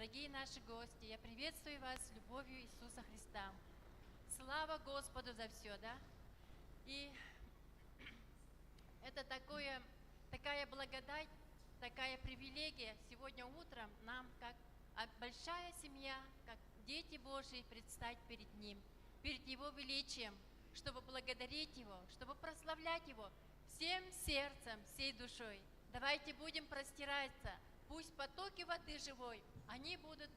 дорогие наши гости, я приветствую вас с любовью Иисуса Христа. Слава Господу за все, да? И это такая благодать, такая привилегия сегодня утром нам, как большая семья, как дети Божьи, предстать перед Ним, перед Его величием, чтобы благодарить Его, чтобы прославлять Его всем сердцем, всей душой. Давайте будем простираться. Пусть потоки воды живой, они будут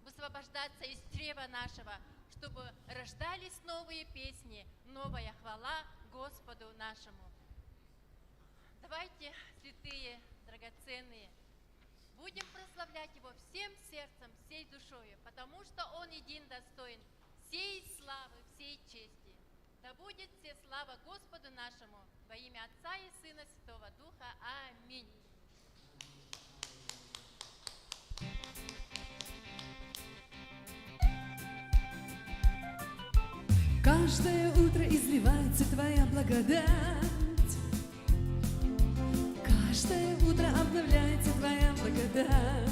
высвобождаться из чрева нашего, чтобы рождались новые песни, новая хвала Господу нашему. Давайте, святые, драгоценные, будем прославлять Его всем сердцем, всей душою, потому что Он един достоин всей славы, всей чести. Да будет все слава Господу нашему во имя Отца и Сына Святого Духа. Аминь. Каждое утро изливается Твоя благодать, каждое утро обновляется Твоя благодать.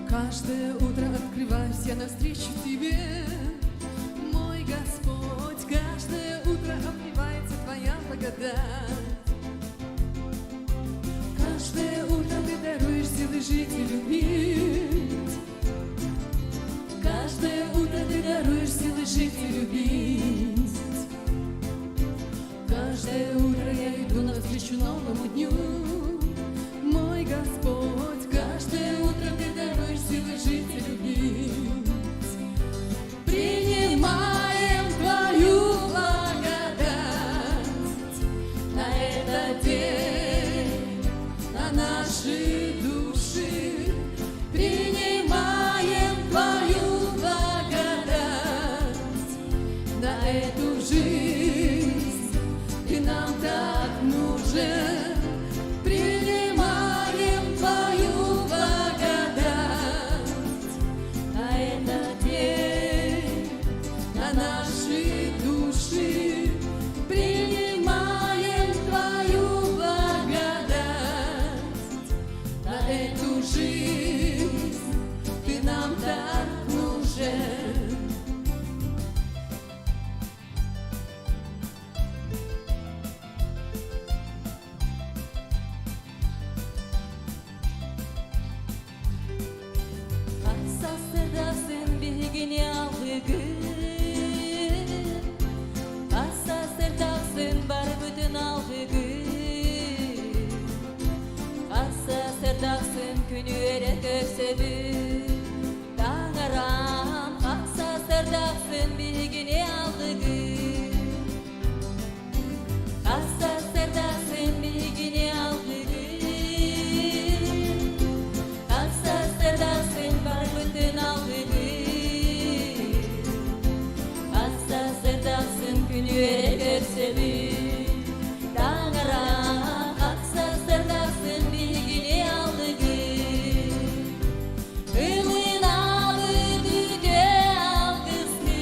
Каждое утро открываюсь я навстречу Тебе, мой Господь. Каждое утро обливается Твоя благодать. Каждое утро Ты даруешь силы жить и любить. Каждое утро Ты даруешь силы жить и любить. Каждое утро я иду навстречу новому дню, мой Господь. Каждое утро Ты даруешь силы жить и любить. Принимаем Твою благодать на этот день, на наши души. Принимаем Твою благодать на эту жизнь, Ты нам так нужен. Принимаем Твою благодать на этот день, на наши души. Принимаем Твою благодать на эту жизнь, Ты нам так нужен. Hassasırdasın bilgini algın, hassasırdasın var bütün algın, hassasırdasın günü ere göksebü dağaram. Hassasırdasın bilgini algın, hassasırdasın bilgini algın, hassasırdasın var bütün algın, hassasırdasın günü ere göksebü dağaram. Hassasırdasın bilgini algın, ılın alı düce algısın,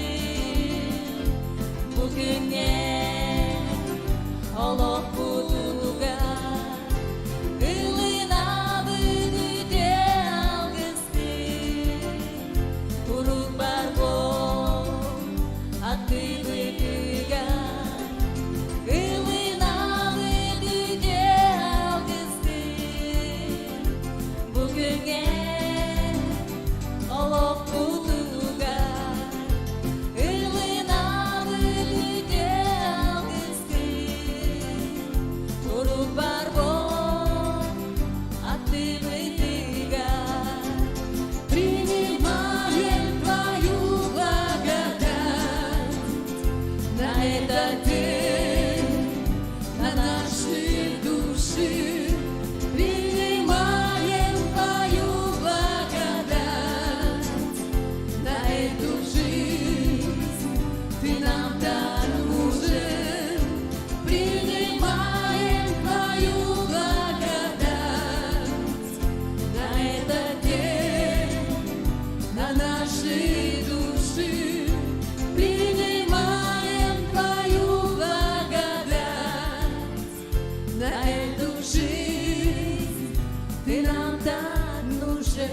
Ты нам так нужен.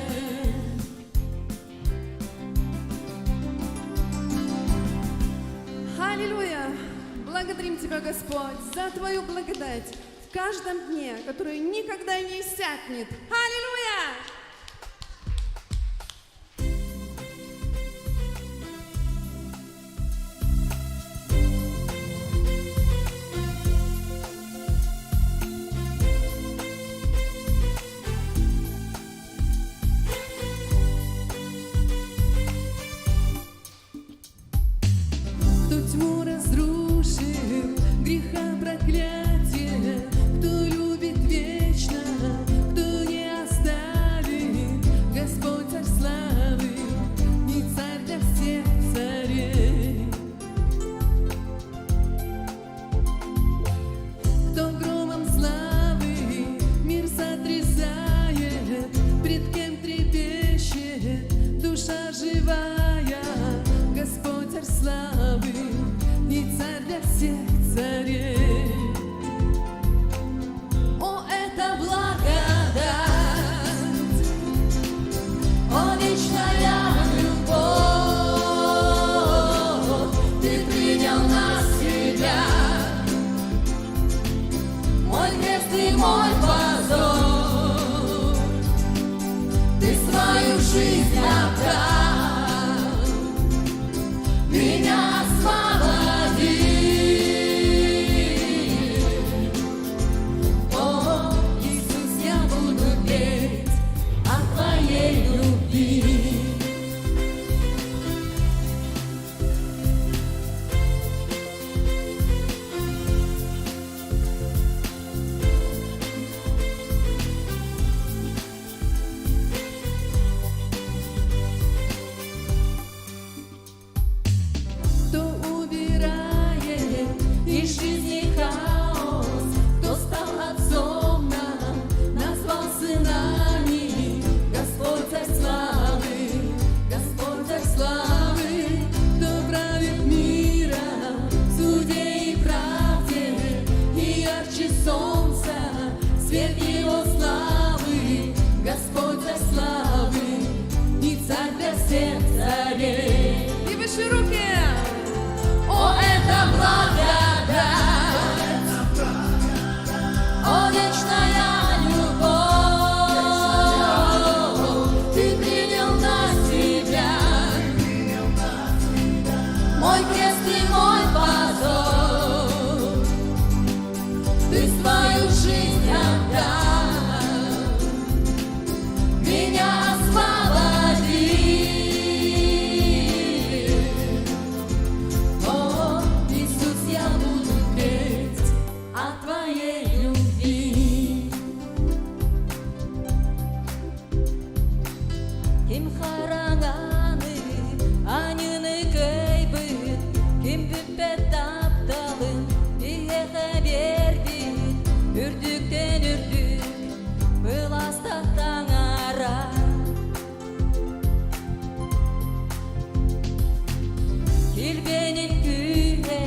Аллилуйя! Благодарим Тебя, Господь, за Твою благодать в каждом дне, который никогда не иссякнет. Аллилуйя! Кто тьму разрушил, греха проклятие, кто любит вечно, кто не оставит, Господь царь славы, не царь для всех царей. Кто громом славы мир сотрясает, пред кем трепещет душа живая, Господь царь славы, не царь для всех царей. О, это благодать, о, вечная любовь, Ты принял на себя мой крест и мой позор, Ты свою жизнь отдал, меня освободи. О, Иисус, я буду петь о Твоей любви. Кто убирает из жизни хаос, кто стал отцом нам, назвал сынами, Господь царь славы, Господь царь славы, кто правит миром в суде и правде, и ярче солнца свет Его славы, Господь царь славы, и царь для всех царей. И выше руки! О, это благодать, о, вечная любовь, Ты принял на себя мой крест и мой позор, Ты свою жизнь отдал, меня освободи. О, Иисус, я буду петь о Твоей любви. Ким хараганы, анины кейбит, ким бүппет тапталын, биеге бербит, үрдүктен үрдүк, быластактан ара. Килбенин күйе,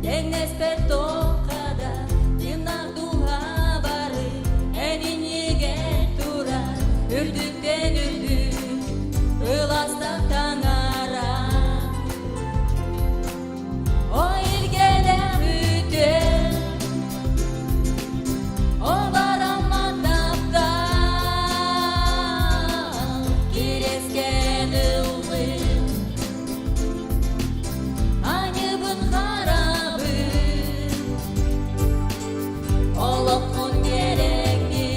деңнеспет токада, динар дуга бары, энин еге тура, үрдүктен үрдүк, быластактан ара. О, илгеде үтө, о, барама тапта, кирескен ылгы, аныбын харабы, олоққын керекни,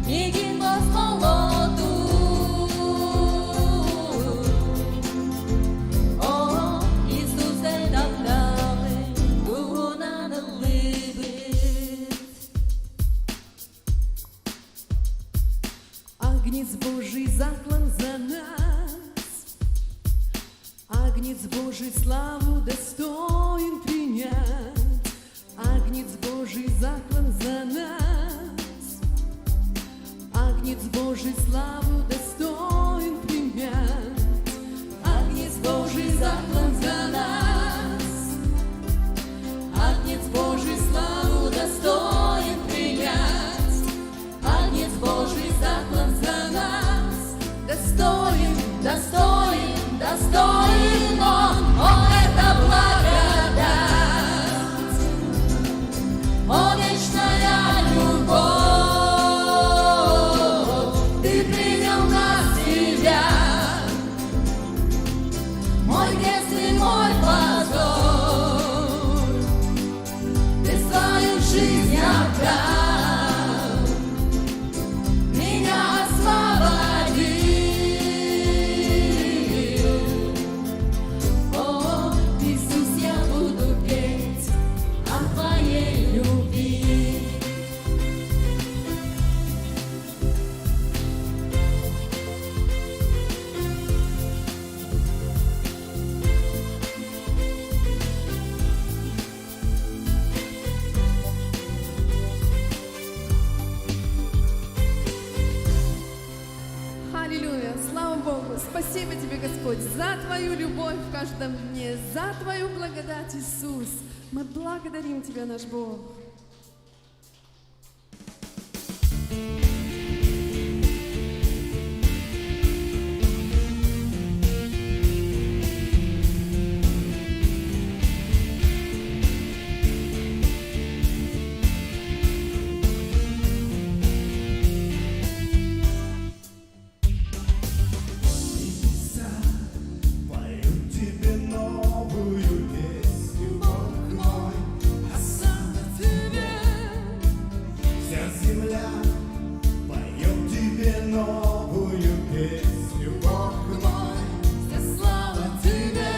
нигин босқолоду. О, Иисус, эдакталы, дугунан ылыбыт. Агнец Божий заклан за нас, Агнец Божий славу достоин принять, Агнец Божий заклан за нас, Агнец Божий славу достоин принять, Агнец Божий заклан за нас, Агнец Божий славу достоин принять. Спасибо Тебе, Господь, за Твою любовь в каждом дне, за Твою благодать, Иисус. Мы благодарим Тебя, наш Бог. Поют тебе новую песню, Бог мой, а сам тебе. Вся земля поет тебе новую песню, Бог мой, Вся слава Тебе,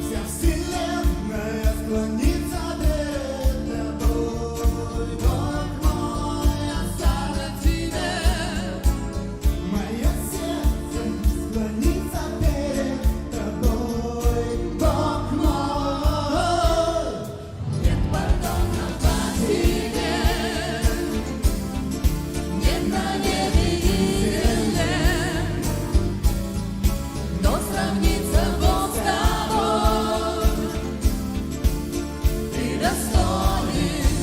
вся вселенная склонится перед тобой, Бог мой, а слава Тебе. мое сердце склонится перед тобой, Бог мой. Нет пардона по Тебе, нет на небе и земле, кто сравнится, Бог, с Тобой. Ты достоин,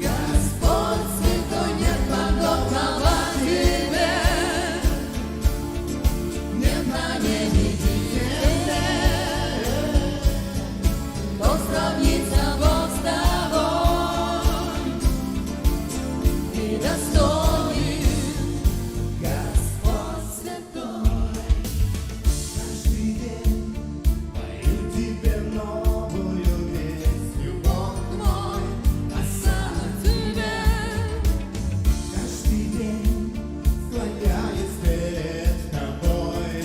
Господь святой, нет подобного Тебе, нет на небе и земле, кто сравнится, Бог, с Тобой. Ты достоин, Господь святой. Каждый день пою тебе новую песню, Бог мой, А сам Тебе, каждый день склоняюсь перед тобой,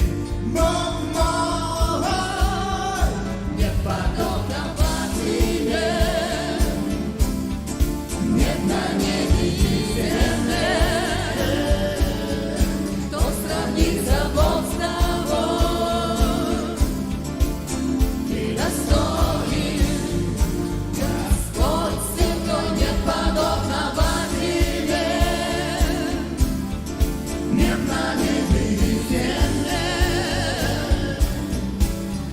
Бог мой. нет подобного Тебе, нет на небе и земле, кто сравнится, Бог, с Тобой. Ты достоин, Господь святой, нет подобного Тебе, нет на небе и земле,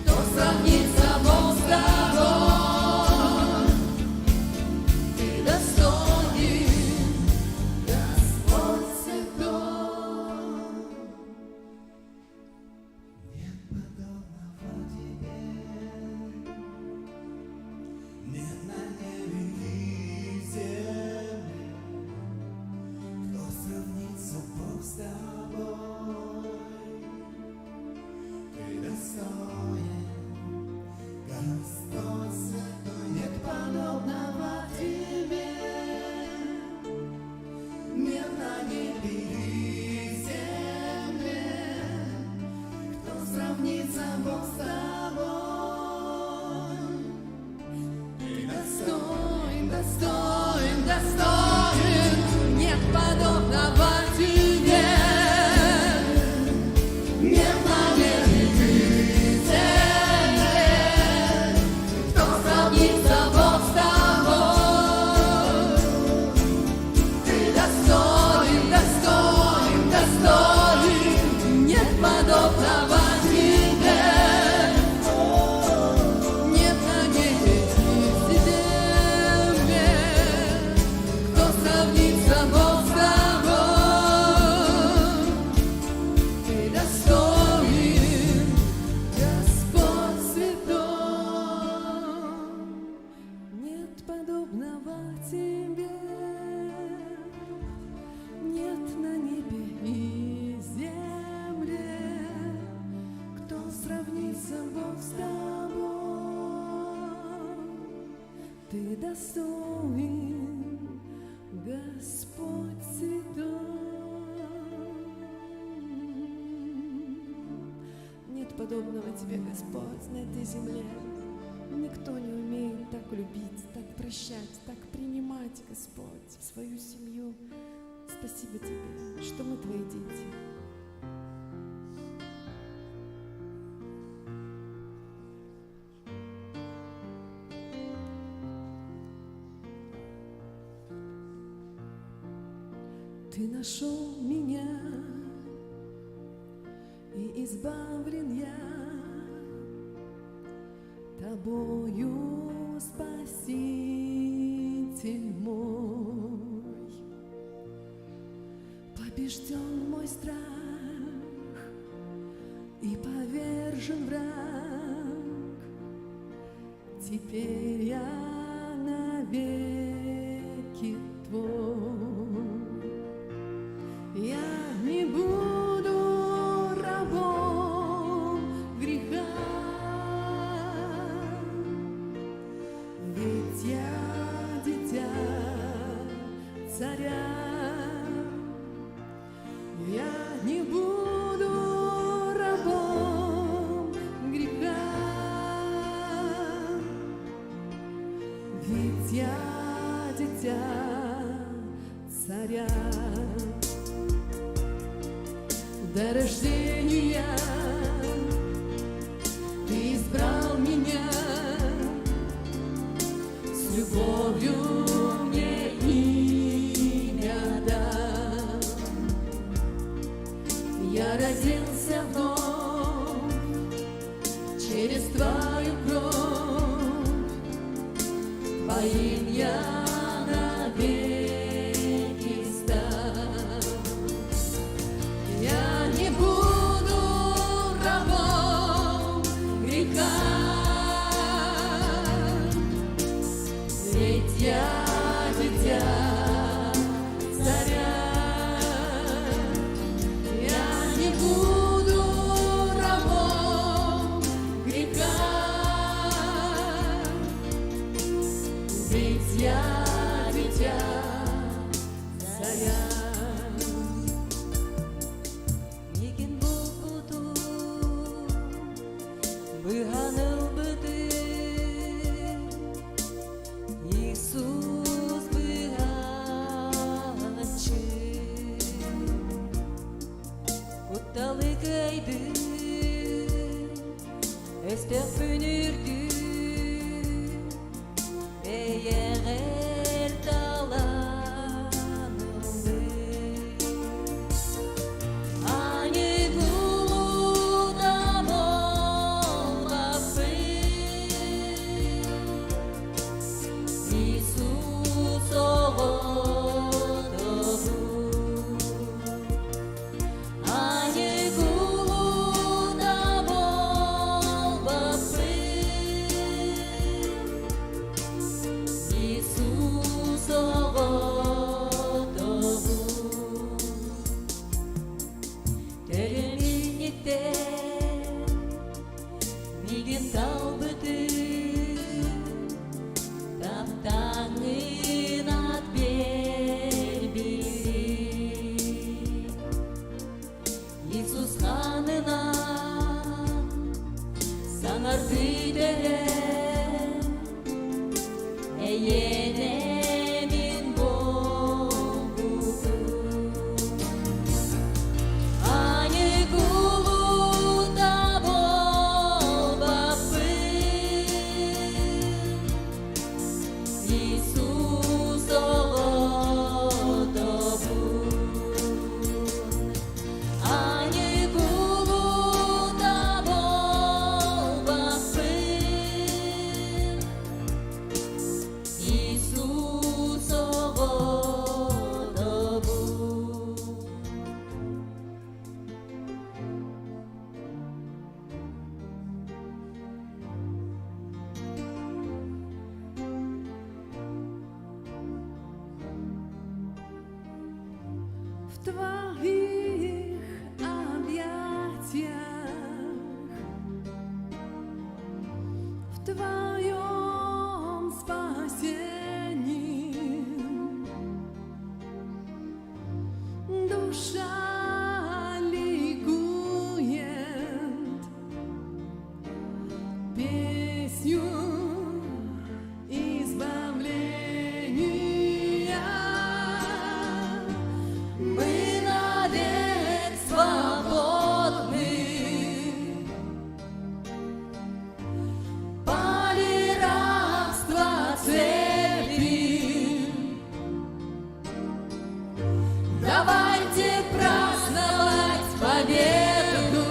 кто сравнится, Бог, с Тобой. Ты достоин, Господь святой. Нет подобного тебе, нет на небе и земле, кто сравнится, Бог, с тобой. Ты достоин, Господь святой, нет подобного тебе, нет на небе и земле, кто сравнится, Бог, с тобой. Ты Достоин, достоин, достоин, нет подобного Тебе, нет на небе и земле, кто сравнится, Бог, с Тобой. Ты достоин, достоин, достоин, нет подобного Тебе, нет на небе и земле, кто сравнится, Бог, с Тобой. Ты достоин, Господь святой, нет подобного Тебе, нет на небе и земле, кто сравнится, Бог, с Тобой. Ты достоин, Господь святой. Нет подобного Тебе, Господь, на этой земле. Никто не умеет так любить, так прощать, так принимать, Господь, в свою семью. Спасибо Тебе, что мы Твои дети. Ты нашел меня и избавлен я Тобою, Спаситель мой. Побежден мой страх и повержен враг, теперь я навеки Твой. Я не буду рабом греха, ведь я дитя царя. Я не буду рабом греха, ведь я дитя царя. До рождения Ты избрал меня, с любовью мне имя дал. Я родился вновь через Твою кровь, Твоим я навеки стал. Я не буду рабом греха, ведь я дитя царя. Я не буду рабом греха, ведь я дитя царя. Мигин булкуту выганыл бы ты, Иисус выганчы. Кутталыкайды эстеп өнерді, бейегер таланылды. Ани гулуда болмаппы, Иисус оғодобу. Ани гулуда болмаппы, Иисус оғодобу. Тереңlikte мигин талбыты, таптаңын ат бербили. Иисус ханынан саңарды дерем, эйенемин болбуту. Ани гулуда болбаппы, Иисус оғодобу. Ани гулуда болбаппы, Иисус оғодобу. В Твоих объятиях, в Твоем спасении душа ликует песню избавления. Мы навек свободны, пали рабства цепи. Давайте праздновать победу.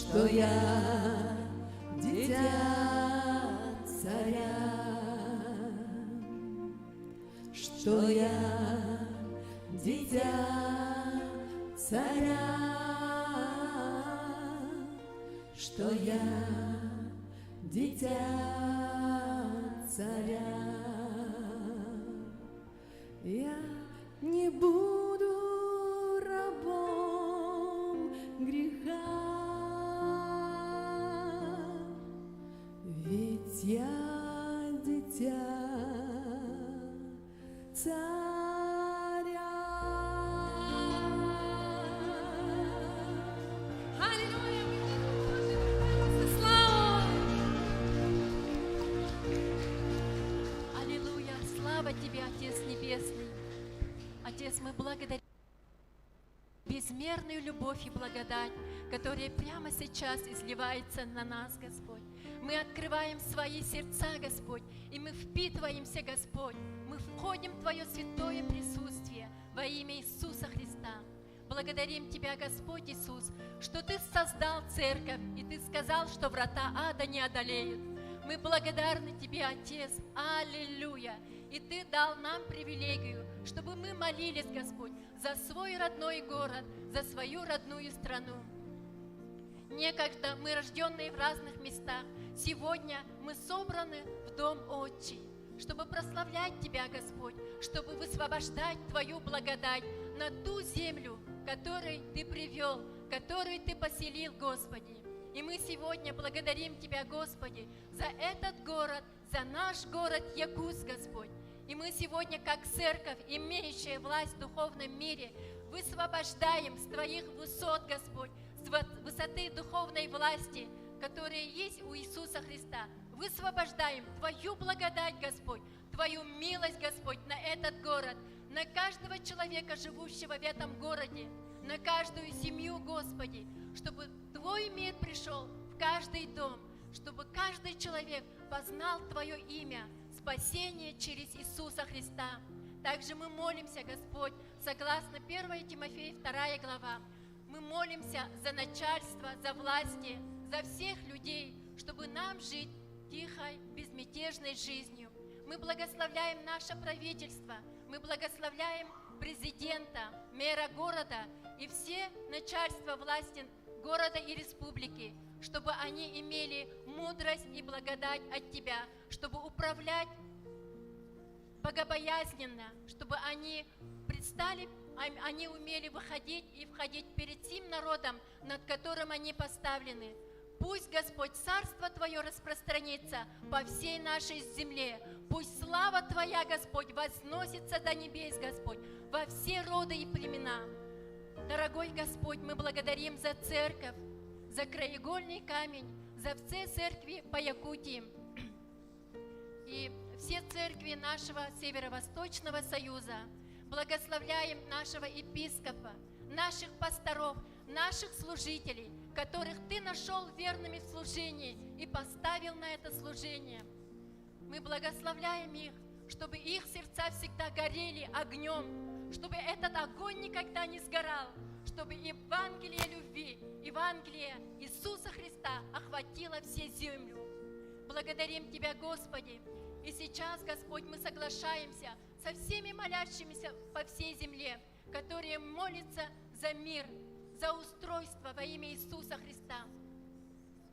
что я дитя царя, что я дитя царя, что я дитя царя. Я не буду рабом греха, ведь я дитя царя. Аллилуйя! Слава! Аллилуйя! Слава Тебе, Отец Небесный! Отец, мы благодарим безмерную любовь и благодать, которая прямо сейчас изливается на нас, Господь. Мы открываем свои сердца, Господь, и мы впитываемся, Господь. Мы входим в Твое святое присутствие во имя Иисуса Христа. Благодарим Тебя, Господь Иисус, что Ты создал церковь, и Ты сказал, что врата ада не одолеют. Мы благодарны Тебе, Отец, аллилуйя! И Ты дал нам привилегию, чтобы мы молились, Господь, за свой родной город, за свою родную страну. Некогда мы, рожденные в разных местах, сегодня мы собраны в Дом Отчий, чтобы прославлять Тебя, Господь, чтобы высвобождать Твою благодать на ту землю, которую Ты привел, которую Ты поселил, Господи. И мы сегодня благодарим Тебя, Господи, за этот город, за наш город Якутск, Господь. И мы сегодня, как церковь, имеющая власть в духовном мире, высвобождаем с Твоих высот, Господь, с высоты духовной власти, которая есть у Иисуса Христа. Высвобождаем Твою благодать, Господь, Твою милость, Господь, на этот город, на каждого человека, живущего в этом городе, на каждую семью, Господи, чтобы Твой мир пришел в каждый дом, чтобы каждый человек познал Твое имя, спасение через Иисуса Христа. Также мы молимся, Господь, согласно 1 Тимофея 2 глава, мы молимся за начальство, за власти, за всех людей, чтобы нам жить тихой, безмятежной жизнью. Мы благословляем наше правительство, мы благословляем президента, мэра города и все начальства власти города и республики, чтобы они имели мудрость и благодать от Тебя, чтобы управлять богобоязненно, чтобы они они умели выходить и входить перед тем народом, над которым они поставлены. Пусть, Господь, Царство Твое распространится по всей нашей земле. Пусть слава Твоя, Господь, возносится до небес, Господь, во все роды и племена. Дорогой Господь, мы благодарим за церковь, за краеугольный камень, за все церкви по Якутии и все церкви нашего Северо-Восточного Союза. Благословляем нашего епископа, наших пасторов, наших служителей, которых Ты нашел верными в служении и поставил на это служение. Мы благословляем их, чтобы их сердца всегда горели огнем, чтобы этот огонь никогда не сгорал, чтобы Евангелие любви, Евангелие Иисуса Христа охватило всю землю. Благодарим Тебя, Господи. И сейчас, Господь, мы соглашаемся со всеми молящимися по всей земле, которые молятся за мир, за устройство во имя Иисуса Христа.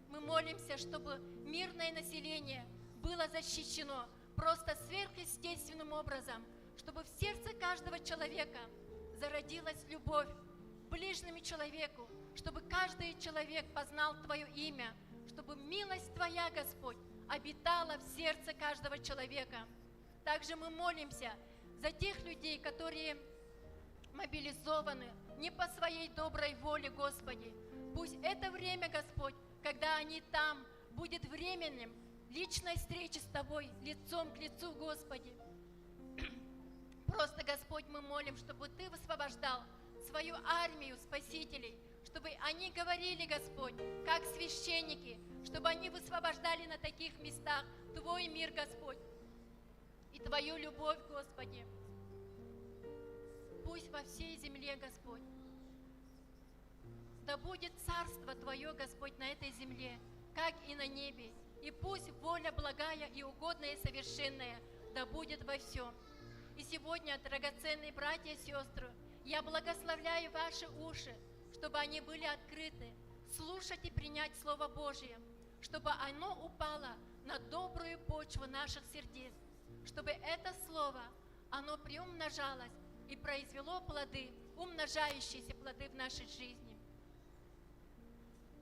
Мы молимся, чтобы мирное население было защищено просто сверхъестественным образом, чтобы в сердце каждого человека зародилась любовь к ближнему человеку, чтобы каждый человек познал Твое имя, чтобы милость Твоя, Господь, обитала в сердце каждого человека. Также мы молимся за тех людей, которые мобилизованы не по своей доброй воле, Господи. Пусть это время, Господь, когда они там, будет временем личной встречи с Тобой, лицом к лицу, Господи. Просто, Господь, мы молим, чтобы Ты высвобождал свою армию спасителей, чтобы они говорили, Господь, как священники, чтобы они высвобождали на таких местах Твой мир, Господь, и Твою любовь, Господи. Пусть во всей земле, Господь, Да будет царство Твое, Господь, на этой земле, как и на небе. И пусть воля благая и угодная и совершенная да будет во всем. И сегодня, драгоценные братья и сестры, я благословляю ваши уши, чтобы они были открыты, слушать и принять Слово Божие, чтобы оно упало на добрую почву наших сердец, чтобы это Слово, оно приумножалось и произвело плоды, умножающиеся плоды в нашей жизни.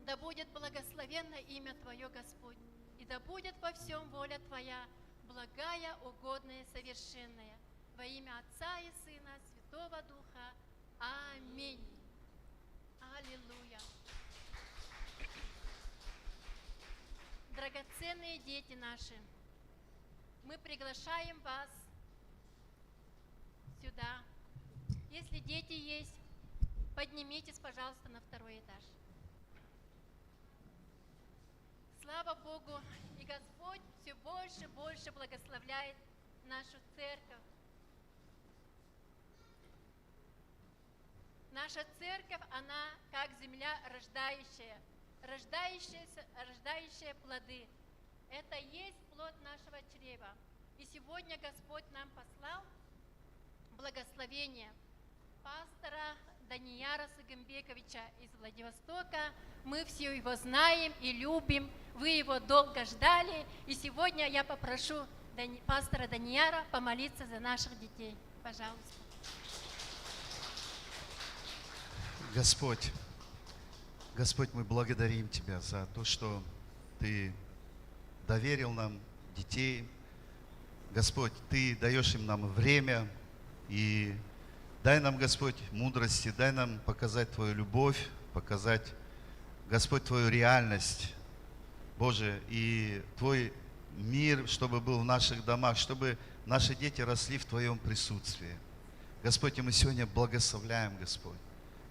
Да будет благословенно имя Твое, Господь, и да будет во всем воля Твоя, благая, угодная, совершенная. Во имя Отца и Сына, Святого Духа. Аминь. Аллилуйя. Драгоценные дети наши, мы приглашаем вас сюда. Если дети есть, поднимитесь, пожалуйста, на второй этаж. Слава Богу, и Господь все больше и больше благословляет нашу церковь. Наша церковь, она как земля рождающая, рождающая плоды. Это есть плод нашего чрева. И сегодня Господь нам послал благословение пастора Данияра Сагымбековича из Владивостока. Мы все его знаем и любим. Вы его долго ждали. И сегодня я попрошу пастора Данияра помолиться за наших детей. Пожалуйста. Господь, мы благодарим Тебя за то, что Ты доверил нам детей. Господь, Ты даешь им нам время, и дай нам, Господь, мудрости, дай нам показать Твою любовь, показать, Господь, Твою реальность, Боже, и Твой мир, чтобы был в наших домах, чтобы наши дети росли в Твоем присутствии. Господь, и мы сегодня благословляем, Господь.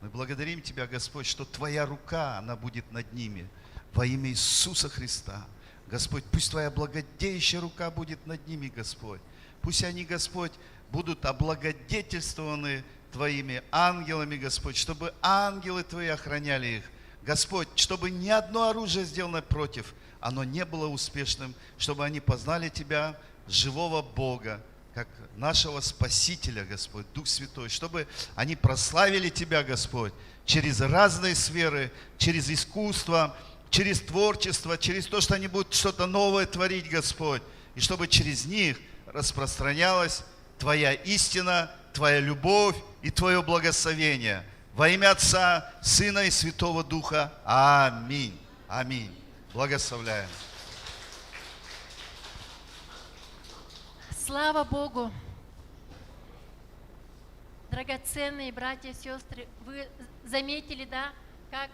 Мы благодарим Тебя, Господь, что Твоя рука, она будет над ними во имя Иисуса Христа. Господь, пусть Твоя благодеющая рука будет над ними, Господь. Пусть они, Господь, будут облагодетельствованы Твоими ангелами, Господь, чтобы ангелы Твои охраняли их. Господь, чтобы ни одно оружие, сделанное против, оно не было успешным, чтобы они познали Тебя, живого Бога, как нашего Спасителя, Господь, Дух Святой, чтобы они прославили Тебя, Господь, через разные сферы, через искусство, через творчество, через то, что они будут что-то новое творить, Господь, и чтобы через них распространялась Твоя истина, Твоя любовь и Твое благословение. Во имя Отца, Сына и Святого Духа. Аминь. Аминь. Благословляем. Слава Богу! Драгоценные братья и сестры, вы заметили, да, как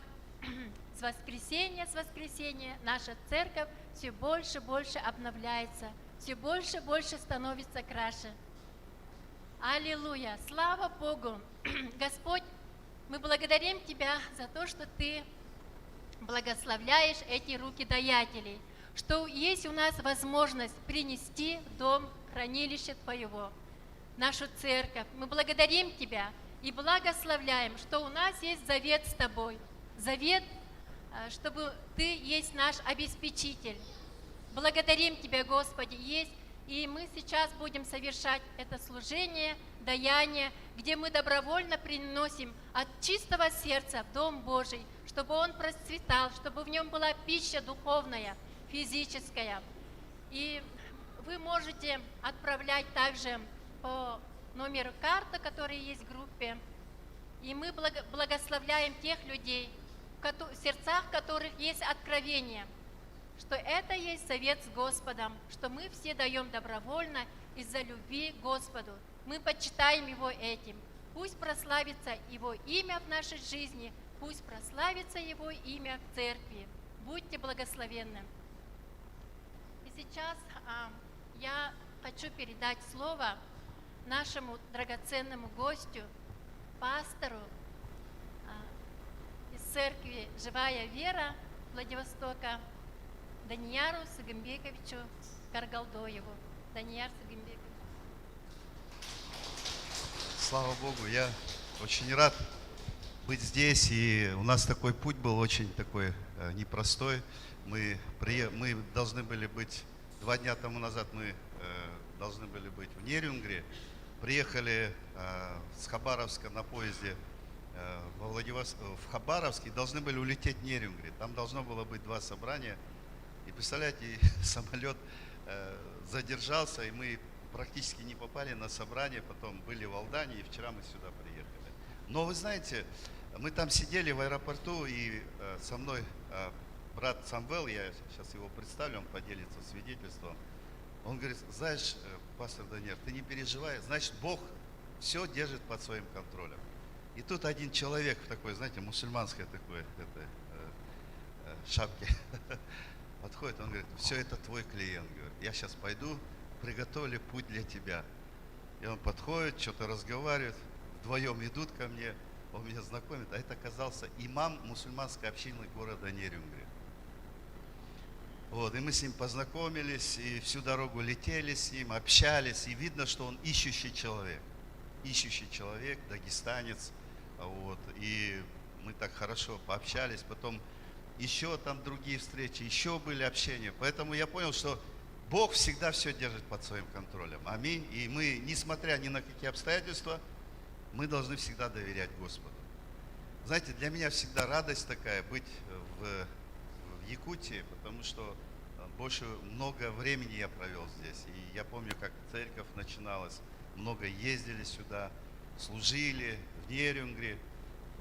с воскресенья наша церковь все больше и больше обновляется, все больше и больше становится краше. Аллилуйя! Слава Богу! Господь, мы благодарим Тебя за то, что Ты благословляешь эти руки даятелей, что есть у нас возможность принести в дом хранилище Твоего, нашу церковь. Мы благодарим Тебя и благословляем, что у нас есть завет с Тобой, завет, чтобы Ты есть наш обеспечитель. Благодарим Тебя, Господи, есть, и мы сейчас будем совершать это служение, даяние, где мы добровольно приносим от чистого сердца в Дом Божий, чтобы он процветал, чтобы в нем была пища духовная, физическая. И вы можете отправлять также по номеру карты, который есть в группе. И мы благословляем тех людей, в сердцах которых есть откровение, что это есть завет с Господом, что мы все даем добровольно из-за любви к Господу. Мы почитаем Его этим. Пусть прославится Его имя в нашей жизни, пусть прославится Его имя в церкви. Будьте благословенны. И сейчас я хочу передать слово нашему драгоценному гостю, пастору из церкви «Живая вера» Владивостока, Данияру Сагымбековичу Каргалдоеву. Данияр Сагымбекович. Слава Богу, я очень рад быть здесь. И у нас такой путь был очень такой непростой. Мы должны были быть, 2 дня тому назад мы должны были быть в Нерюнгри. Приехали с Хабаровска на поезде в Хабаровск и должны были улететь в Нерюнгри. Там должно было быть 2 собрания. И представляете, самолет задержался, и мы практически не попали на собрание. Потом были в Алдании, и вчера мы сюда приехали. Но вы знаете, мы там сидели в аэропорту, и со мной брат Самвел, я сейчас его представлю, он поделится свидетельством. Он говорит: знаешь, пастор Даниэль, ты не переживай, значит, Бог все держит под своим контролем. И тут один человек в такой, знаете, мусульманской такой шапке подходит, он говорит: все, это твой клиент. Говорит, я сейчас пойду, приготовлю путь для тебя. И он подходит, что-то разговаривает, вдвоем идут ко мне, он меня знакомит, а это оказался имам мусульманской общины города Нерюнгри. Вот, и мы с ним познакомились, и всю дорогу летели с ним, общались, и видно, что он ищущий человек, дагестанец. Вот, и мы так хорошо пообщались, потом еще там другие встречи, еще были общения. Поэтому я понял, что Бог всегда все держит под своим контролем. Аминь. И мы, несмотря ни на какие обстоятельства, мы должны всегда доверять Господу. Знаете, для меня всегда радость такая быть в Якутии, потому что много времени я провел здесь. И я помню, как церковь начиналась, много ездили сюда, служили в Нерюнгри.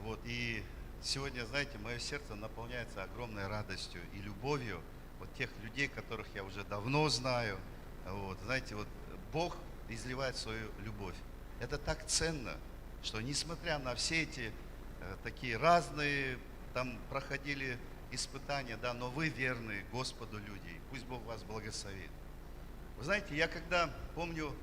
Вот, и сегодня, знаете, мое сердце наполняется огромной радостью и любовью вот тех людей, которых я уже давно знаю. Вот, знаете, вот Бог изливает свою любовь. Это так ценно, что несмотря на все эти такие разные, там проходили испытания, да, но вы верные Господу люди, и пусть Бог вас благословит. Вы знаете, я когда помню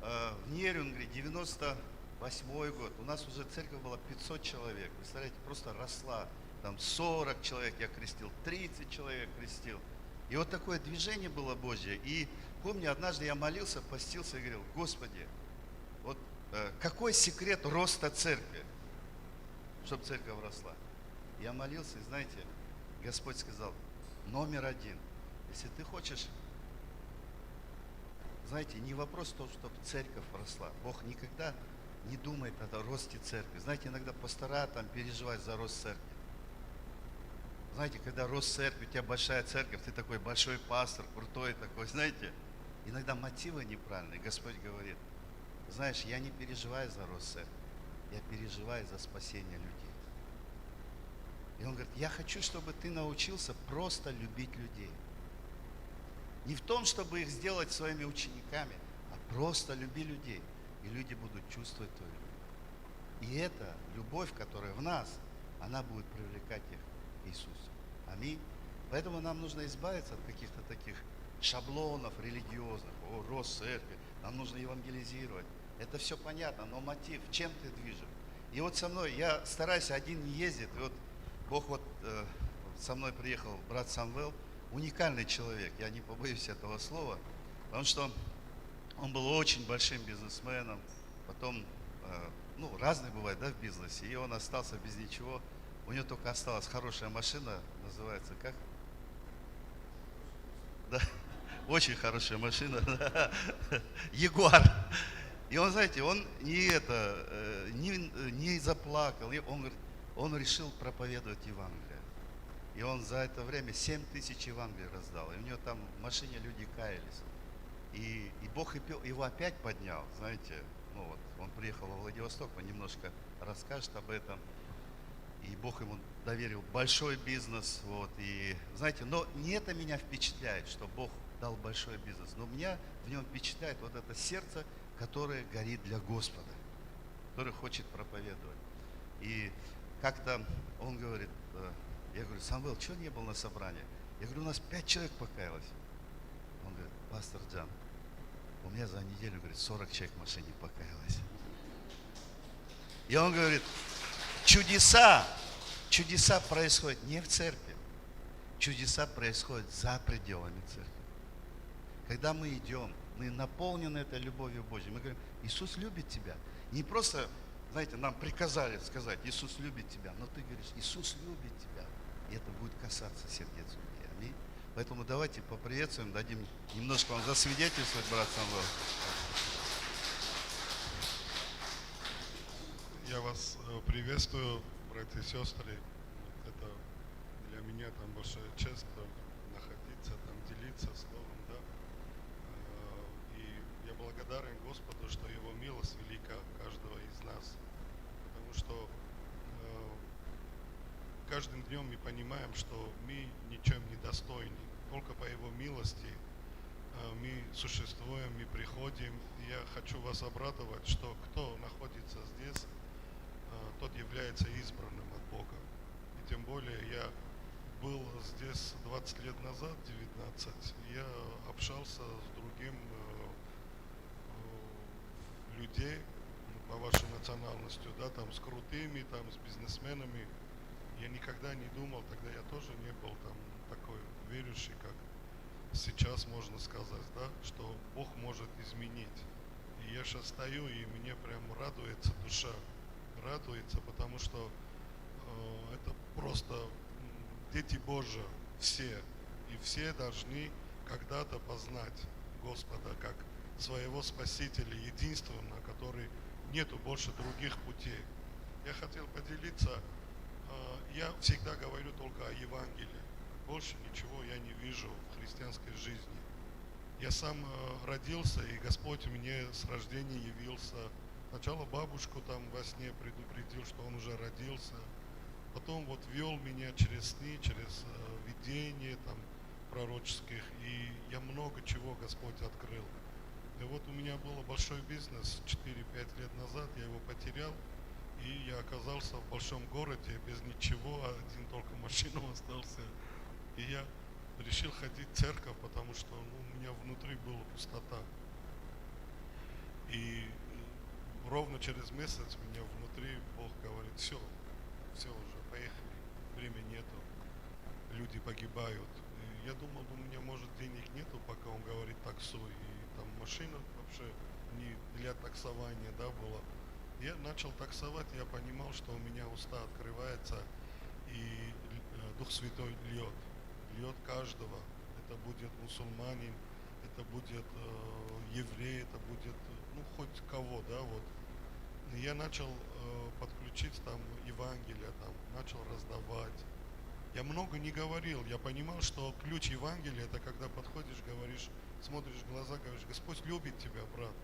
в Нерюнгри 98-й год, у нас уже церковь была 500 человек, представляете, просто росла, там 40 человек я крестил, 30 человек крестил. И вот такое движение было Божье. И помню, однажды я молился, постился и говорил: Господи, вот какой секрет роста церкви, чтобы церковь росла? Я молился, и знаете, Господь сказал: номер 1, если ты хочешь, знаете, не вопрос в том, чтобы церковь росла. Бог никогда не думает о росте церкви. Знаете, иногда пастора там переживают за рост церкви. Знаете, когда рост церкви, у тебя большая церковь, ты такой большой пастор, крутой такой, знаете, иногда мотивы неправильные. Господь говорит: знаешь, я не переживаю за рост церкви, я переживаю за спасение людей. И Он говорит: я хочу, чтобы ты научился просто любить людей. Не в том, чтобы их сделать своими учениками, а просто люби людей. И люди будут чувствовать твою любовь. И эта любовь, которая в нас, она будет привлекать их к Иисусу. Аминь. Поэтому нам нужно избавиться от каких-то таких шаблонов религиозных. О, рост церкви, нам нужно евангелизировать. Это все понятно, но мотив, чем ты движешь? И вот со мной, я стараюсь один не ездить. И вот Бог со мной приехал брат Самвел, уникальный человек, я не побоюсь этого слова, потому что он был очень большим бизнесменом, потом, разный бывает, да, в бизнесе, и он остался без ничего. У него только осталась хорошая машина, называется как? Да, очень хорошая машина, Ягуар. И он, знаете, он не заплакал, он говорит, он решил проповедовать Евангелие. И он за это время 7 тысяч Евангелий раздал. И у него там в машине люди каялись. И Бог его опять поднял, знаете. Он приехал во Владивосток, он немножко расскажет об этом. И Бог ему доверил большой бизнес. И знаете, но не это меня впечатляет, что Бог дал большой бизнес. Но меня в нем впечатляет вот это сердце, которое горит для Господа, которое хочет проповедовать. И как-то он говорит, я говорю: Самвел, чего не был на собрании? Я говорю: у нас 5 человек покаялось. Он говорит: пастор Джан, у меня за неделю, говорит, 40 человек в машине покаялось. И он говорит: чудеса происходят не в церкви, чудеса происходят за пределами церкви. Когда мы идем, мы наполнены этой любовью Божьей, мы говорим: Иисус любит тебя. Не просто знаете, нам приказали сказать, Иисус любит тебя, но ты говоришь, Иисус любит тебя. И это будет касаться сердец людей. Аминь. Поэтому давайте поприветствуем, дадим немножко вам засвидетельствовать, брат Самвел. Я вас приветствую, братья и сестры. Это для меня там большая честь находиться, там делиться словом, да. И я благодарен Господу, что Его милость велика каждого из нас. Потому что каждым днем мы понимаем, что мы ничем не достойны. Только по Его милости мы существуем, мы приходим. И я хочу вас обрадовать, что кто находится здесь, тот является избранным от Бога. И тем более я был здесь 20 лет назад, 19, я общался с другим людей по вашей национальности, да, там с крутыми, там с бизнесменами. Я никогда не думал, тогда я тоже не был там такой верующий, как сейчас можно сказать, да, что Бог может изменить. И я сейчас стою, и мне прям радуется душа. Радуется, потому что это просто дети Божьи все. И все должны когда-то познать Господа как своего Спасителя, единственного, который нету больше других путей. Я хотел поделиться, я всегда говорю только о Евангелии. Больше ничего я не вижу в христианской жизни. Я сам родился, и Господь мне с рождения явился. Сначала бабушку там во сне предупредил, что он уже родился. Потом вот вел меня через сны, через видения там пророческих. И я много чего Господь открыл. И вот у меня был большой бизнес 4-5 лет назад. Я его потерял. И я оказался в большом городе без ничего. Один только машина остался. И я решил ходить в церковь, потому что у меня внутри была пустота. И ровно через месяц меня внутри Бог говорит, все уже, поехали, времени нету, люди погибают. И я думал, у меня может денег нету, пока он говорит таксуй, и там машина вообще не для таксования, да, была. Я начал таксовать, я понимал, что у меня уста открываются, и Дух Святой льет каждого. Это будет мусульманин, это будет еврей, это будет, хоть кого, да, вот. И я начал подключить там Евангелие, там, начал раздавать. Я много не говорил, я понимал, что ключ Евангелия, это когда подходишь, говоришь, смотришь в глаза, говоришь, Господь любит тебя, брат.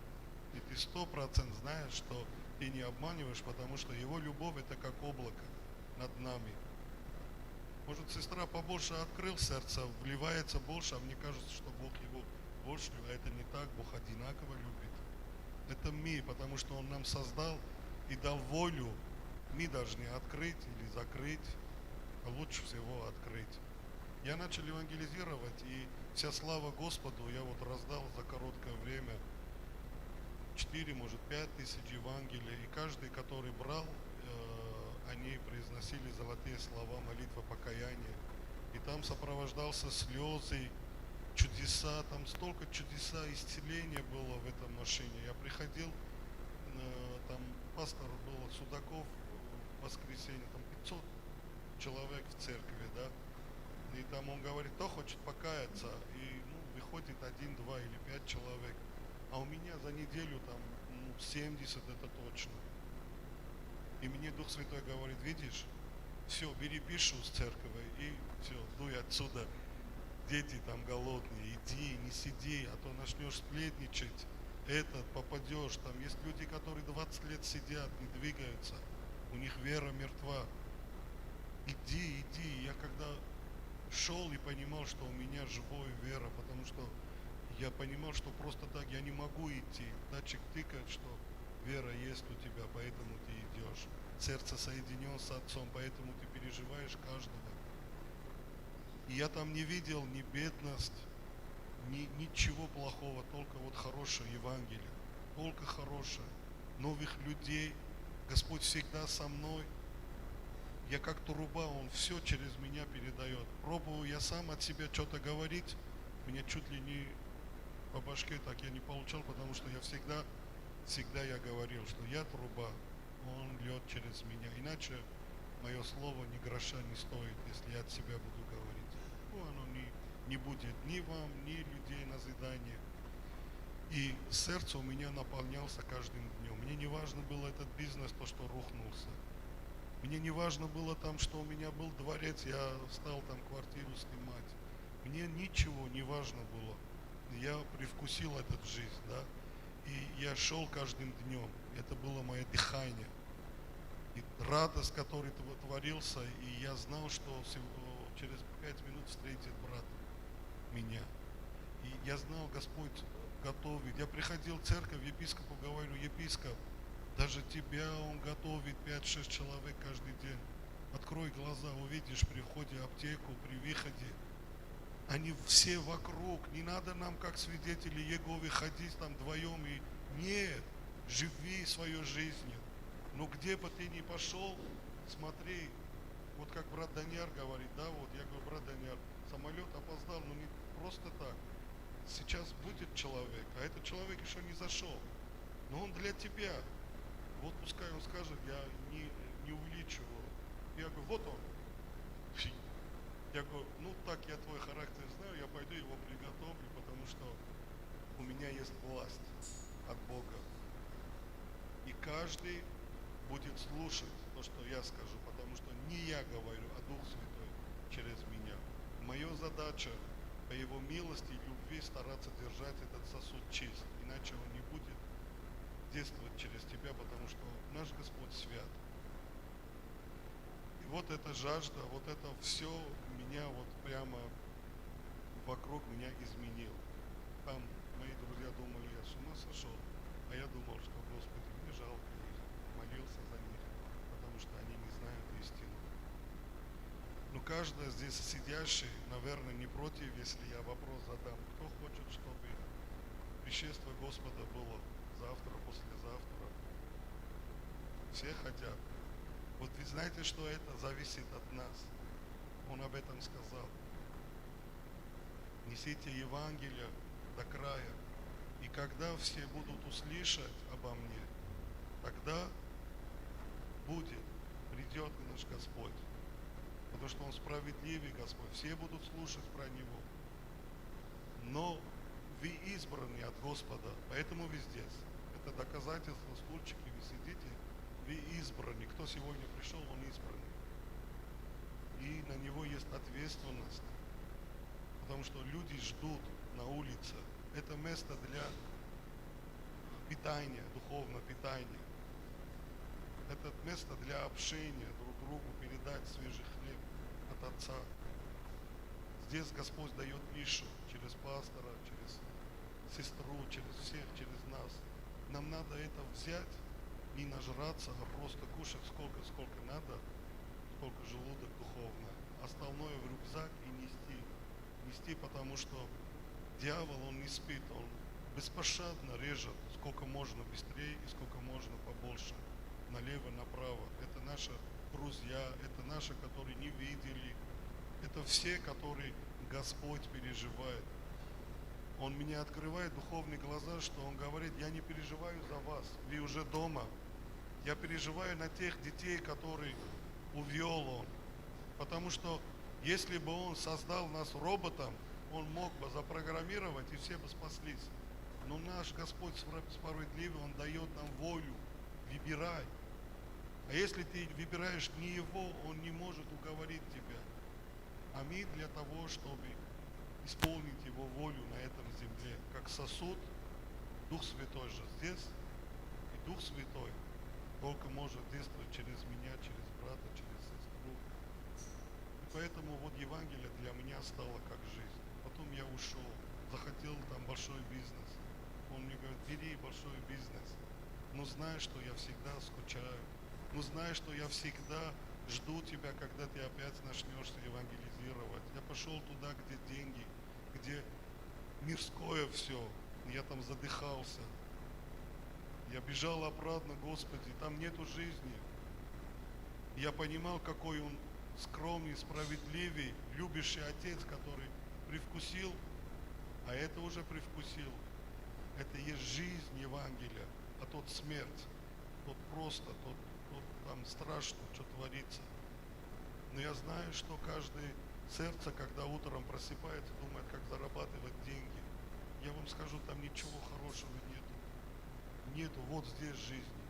И ты 100% знаешь, что ты не обманываешь, потому что Его любовь это как облако над нами. Может, сестра побольше открыл сердце, вливается больше, а мне кажется, что Бог его больше, а это не так, Бог одинаково любит. Это мы, потому что Он нам создал и дал волю, мы должны открыть или закрыть, а лучше всего открыть. Я начал евангелизировать, и вся слава Господу я вот раздал за короткое время 4, может 5 тысяч Евангелий, и каждый, который брал, они произносили золотые слова, молитва покаяния. И там сопровождался слезы, чудеса, там столько чудеса, исцеления было в этом машине. Я приходил, там пастор был Судаков в воскресенье, там 500 человек в церкви, да. И там он говорит, кто хочет покаяться, и выходит 1, 2 или 5 человек. А у меня за неделю там 70, это точно. И мне Дух Святой говорит, видишь, все, бери пишу с церкви и все, дуй отсюда. Дети там голодные, иди, не сиди, а то начнешь сплетничать, попадешь. Там есть люди, которые 20 лет сидят, не двигаются, у них вера мертва. Иди. Я когда шел и понимал, что у меня живая вера, потому что я понимал, что просто так я не могу идти. Датчик тыкает, что вера есть у тебя, поэтому ты идешь. Сердце соединено с Отцом, поэтому ты переживаешь каждого. И я там не видел ни бедность, ничего плохого, только вот хорошее Евангелие, только хорошее. Новых людей, Господь всегда со мной. Я как труба, Он все через меня передает. Пробую я сам от себя что-то говорить, меня чуть ли не по башке так я не получал, потому что я всегда я говорил, что я труба, Он льет через меня. Иначе мое слово ни гроша не стоит, если я от себя буду говорить. Ну, оно не будет ни вам, ни людей назидания. И сердце у меня наполнялся каждым днем. Мне не важно было этот бизнес, то, что рухнулся. Мне не важно было там, что у меня был дворец, я стал там квартиру снимать. Мне ничего не важно было. Я привкусил эту жизнь, да. И я шел каждым днем. Это было мое дыхание. И радость, который творился, и я знал, что через 5 минут встретит брат меня. И я знал, Господь готовит. Я приходил в церковь, епископу говорю: епископ, даже тебя он готовит 5-6 человек каждый день. Открой глаза, увидишь при входе в аптеку, при выходе. Они все вокруг. Не надо нам, как свидетели Иеговы, ходить там вдвоем. И нет, живи своей жизнью. Но где бы ты ни пошел, смотри, вот как брат Даниар говорит, да, вот я говорю: брат Даниар, самолет опоздал, но не просто так. Сейчас будет человек, а этот человек еще не зашел. Но он для тебя. Вот пускай он скажет, я не увеличиваю. Я говорю: вот он. Я говорю: ну так я твой характер знаю, я пойду его приготовлю, потому что у меня есть власть от Бога. И каждый будет слушать то, что я скажу, потому что не я говорю, а Дух Святой через меня. Моя задача по Его милости и любви стараться держать этот сосуд чист, иначе он не будет действовать через тебя, потому что наш Господь свят. И вот эта жажда, вот это все меня вот прямо вокруг меня изменил. Там мои друзья думали, я с ума сошел, а я думал, что, Господи, мне жалко их, молился за них, потому что они не знают истину. Но каждый здесь сидящий, наверное, не против, если я вопрос задам. Кто хочет, чтобы пришествие Господа было завтра, послезавтра? Все хотят. Вот вы знаете, что это зависит от нас. Он об этом сказал. Несите Евангелие до края. И когда все будут услышать обо мне, тогда придет наш Господь. Потому что Он справедливый Господь. Все будут слушать про Него. Но вы избраны от Господа, поэтому вы здесь. Это доказательство, стульчики, вы сидите, вы избраны. Кто сегодня пришел, он избранный. И на него есть ответственность. Потому что люди ждут на улице. Это место для питания, духовного питания. Это место для общения друг другу, передать свежий хлеб от Отца. Здесь Господь дает пищу через пастора, через сестру, через всех, через нас. Нам надо это взять, не нажраться, а просто кушать сколько надо, сколько желудок духовно. Остальное в рюкзак и нести. Нести, потому что дьявол, он не спит, он беспощадно режет, сколько можно быстрее и сколько можно побольше. Налево, направо. Это наши друзья, это наши, которые не видели. Это все, которые Господь переживает. Он меня открывает духовные глаза, что Он говорит: я не переживаю за вас, вы уже дома. Я переживаю на тех детей, которые увел Он. Потому что если бы Он создал нас роботом, Он мог бы запрограммировать, и все бы спаслись. Но наш Господь справедливый, Он дает нам волю. Выбирай. А если ты выбираешь не Его, Он не может уговорить тебя. А мы для того, чтобы исполнить Его волю на этом земле, как сосуд, Дух Святой же здесь, и Дух Святой только может действовать через меня, через брата, через сестру. И поэтому вот Евангелие для меня стало как жизнь. Потом я ушел, захотел там большой бизнес. Он мне говорит: бери большой бизнес, но знай, что я всегда скучаю. Но знай, что я всегда жду тебя, когда ты опять начнешь евангелизировать. Я пошел туда, где деньги, где мирское все. Я там задыхался. Я бежал обратно: Господи, там нету жизни. Я понимал, какой Он скромный, справедливый, любящий Отец, который привкусил, а это уже привкусил. Это есть жизнь Евангелия, а тот смерть, тот просто, тот там страшно, что творится. Но я знаю, что каждое сердце, когда утром просыпается, думает, как зарабатывать деньги. Я вам скажу, там ничего хорошего нету. Нету вот здесь жизни.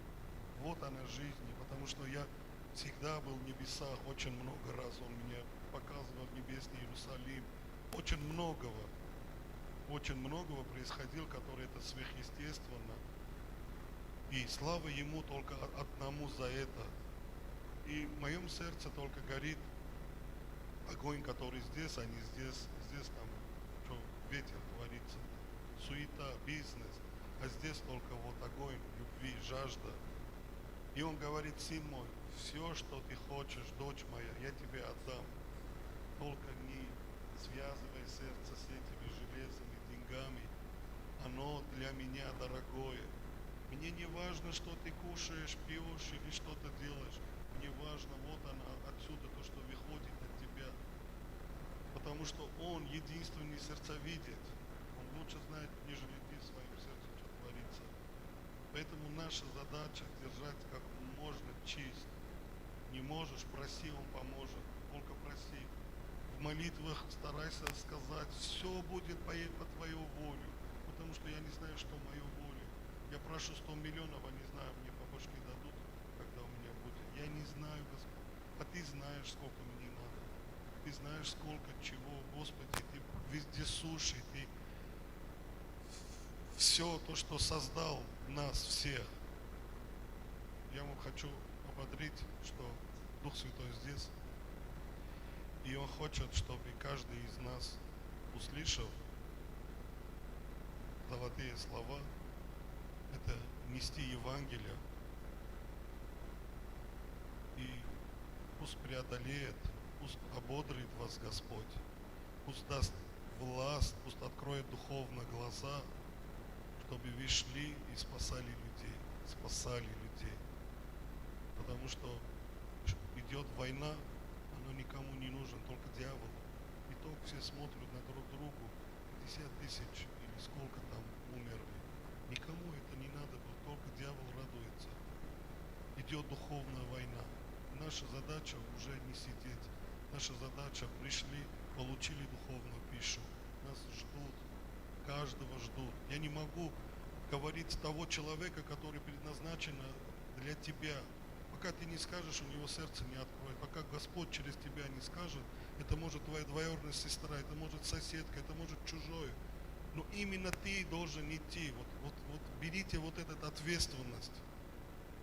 Вот она жизни. Потому что я всегда был в небесах очень много раз. Он меня показывал небесный Иерусалим. Очень многого происходило, которое это сверхъестественно. И слава Ему только одному за это. И в моем сердце только горит огонь, который здесь, а не здесь. Здесь там, что ветер творится, суета, бизнес. А здесь только вот огонь, любви, жажда. И он говорит: сын мой, все, что ты хочешь, дочь моя, я тебе отдам. Только не связывай сердце с этими железными деньгами. Оно для меня дорогое. Мне не важно, что ты кушаешь, пьешь или что ты делаешь. Мне важно, вот она, отсюда то, что выходит от тебя. Потому что Он единственный сердцевидец. Он лучше знает, нежели ты в своем сердце, что творится. Поэтому наша задача держать как можно честь. Не можешь, проси, Он поможет. Только проси. В молитвах старайся сказать: все будет по твою волю. Потому что я не знаю, что мою волю. Я прошу 100 миллионов, а не знаю, мне по башке дадут, когда у меня будет. Я не знаю, Господь. А Ты знаешь, сколько мне надо. Ты знаешь, сколько чего, Господи. Ты вездесущий. Ты все то, что создал нас всех. Я вам хочу ободрить, что Дух Святой здесь. И Он хочет, чтобы каждый из нас, услышав золотые слова, это нести Евангелие. И пусть преодолеет, пусть ободрит вас Господь, пусть даст власть, пусть откроет духовно глаза, чтобы вы шли и спасали людей. Потому что идет война, оно никому не нужен, только дьяволу. И то все смотрят на друг другу, 50 тысяч или сколько там умерли. Никому это не надо было, только дьявол радуется. Идет духовная война. Наша задача уже не сидеть. Наша задача: пришли, получили духовную пищу. Нас ждут, каждого ждут. Я не могу говорить того человека, который предназначен для тебя. Пока ты не скажешь, у него сердце не откроет. Пока Господь через тебя не скажет, это может твоя двоюродная сестра, это может соседка, это может чужое. Но именно ты должен идти. Вот берите вот эту ответственность.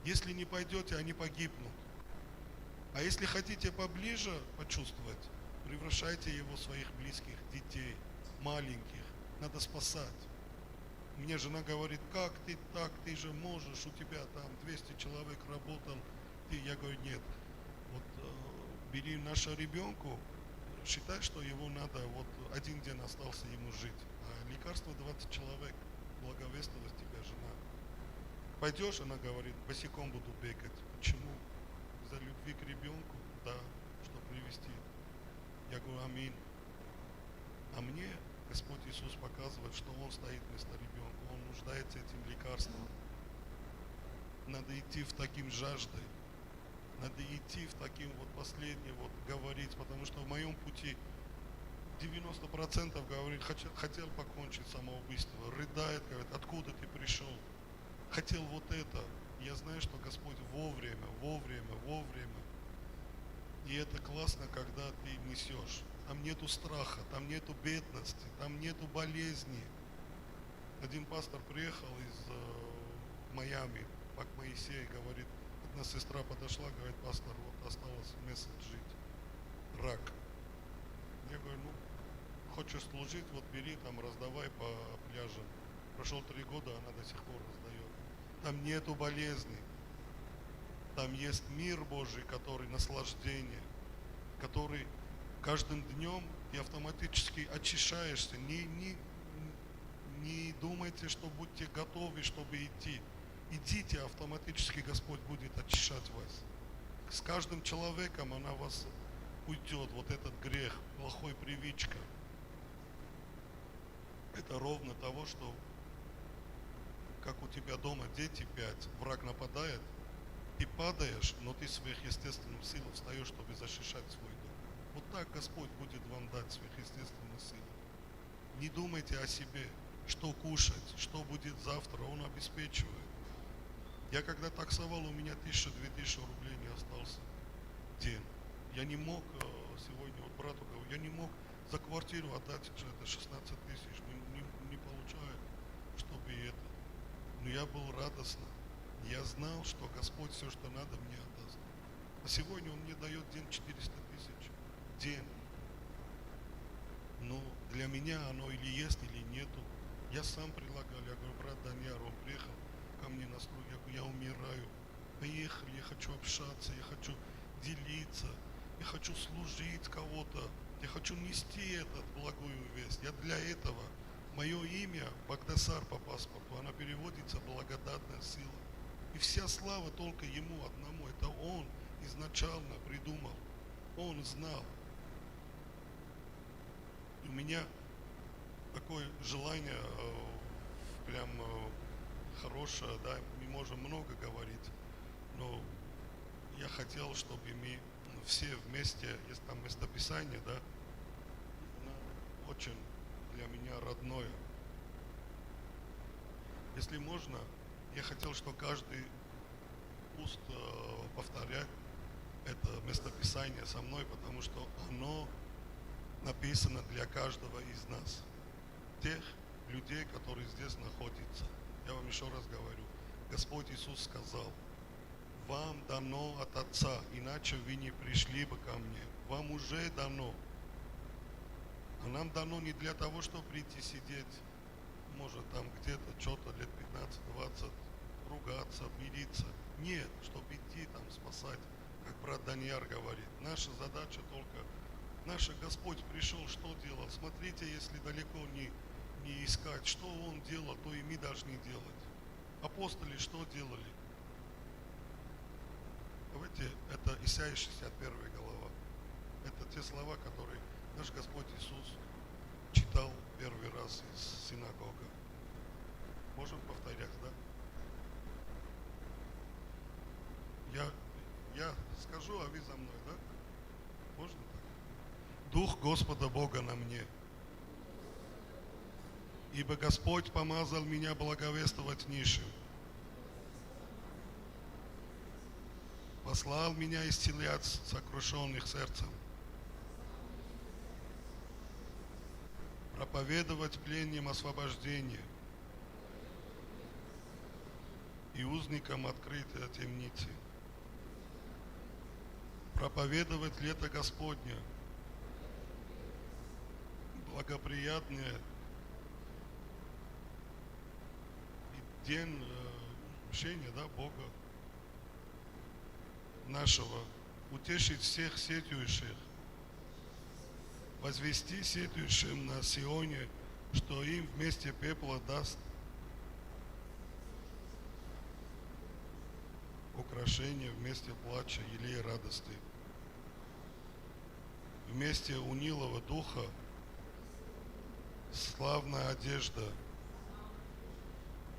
Если не пойдете, они погибнут. А если хотите поближе почувствовать, превращайте его в своих близких, детей, маленьких. Надо спасать. Мне жена говорит: как ты так, ты же можешь, у тебя там 200 человек работал. Я говорю: нет. Вот бери нашего ребенку, считай, что его надо, вот один день остался ему жить. А лекарство 20 человек, благовествовать тебя жена. Пойдешь, она говорит: босиком буду бегать. Почему? За любви к ребенку? Да, чтобы привести. Я говорю: аминь. А мне Господь Иисус показывает, что Он стоит вместо ребенка, Он нуждается этим лекарством. Надо идти в таким жаждой, надо идти в таким вот последним вот говорить, потому что в моем пути 90% говорит: хотел покончить самоубийство, рыдает, говорит: откуда ты пришел, хотел вот это. Я знаю, что Господь вовремя. И это классно, когда ты несешь. Там нету страха, там нету бедности, там нету болезни. Один пастор приехал из Майами, к Моисею, говорит, одна сестра подошла, говорит: пастор, вот осталось месяц жить, рак. Я говорю: ну, хочешь служить, вот бери, там раздавай по пляжам. Прошло 3 года, она до сих пор раздает. Там нету болезни. Там есть мир Божий, который наслаждение, который каждым днем ты автоматически очищаешься. Не думайте, что будьте готовы, чтобы идти. Идите, автоматически Господь будет очищать вас. С каждым человеком она вас уйдет, вот этот грех, плохой привычка. Это ровно того, что как у тебя дома дети 5, враг нападает, Ты падаешь, но ты сверхъестественным силам встаешь, чтобы защищать свой дом. Вот так Господь будет вам дать сверхъестественную силу. Не думайте о себе, что кушать, что будет завтра, Он обеспечивает. Я когда таксовал, у меня 1000-2000 рублей не остался день. Я не мог, сегодня вот брату говорю, я не мог за квартиру отдать это 16 тысяч, не получаю, чтобы это. Но я был радостно. Я знал, что Господь все, что надо, мне отдаст. А сегодня Он мне дает день 400 тысяч. День. Но для меня оно или есть, или нету. Я сам предлагал, я говорю, брат Даниар, он приехал ко мне на службу, я говорю, я умираю. Поехали, я хочу общаться, я хочу делиться, я хочу служить кого-то, я хочу нести эту благую весть. Я для этого, мое имя Багдасар по паспорту, она переводится благодатная сила. И вся слава только Ему одному. Это Он изначально придумал. Он знал. У меня такое желание прям хорошее, да, мы можем много говорить, но я хотел, чтобы мы все вместе, есть там местописание, да, очень для меня родное. Если можно, я хотел, чтобы каждый уст повторять это местописание со мной, потому что оно написано для каждого из нас, тех людей, которые здесь находятся. Я вам еще раз говорю, Господь Иисус сказал, вам дано от Отца, иначе вы не пришли бы ко мне. Вам уже дано. А нам дано не для того, чтобы прийти сидеть, может там где-то что-то лет 15-20, ругаться, мириться. Нет, чтобы идти там спасать, как брат Даниар говорит. Наша задача только, наш Господь пришел, что делал? Смотрите, если далеко не искать, что Он делал, то и мы должны делать. Апостоли что делали? Давайте, это Исайя 61 глава. Это те слова, которые наш Господь Иисус читал первый раз из синагога. Можем повторять, да? Я скажу, а вы за мной, да? Можно так? Дух Господа Бога на мне. Ибо Господь помазал меня благовествовать нищим. Послал меня исцелять сокрушенных сердцем. Проповедовать пленным освобождение. И узникам открытия темницы. Проповедовать лето Господня. Благоприятное день мщения, да, Бога нашего, утешить всех сетующих, возвести сетующим на Сионе, что им вместе пепла даст украшение, вместе плача, елей радости, вместе унылого духа славная одежда,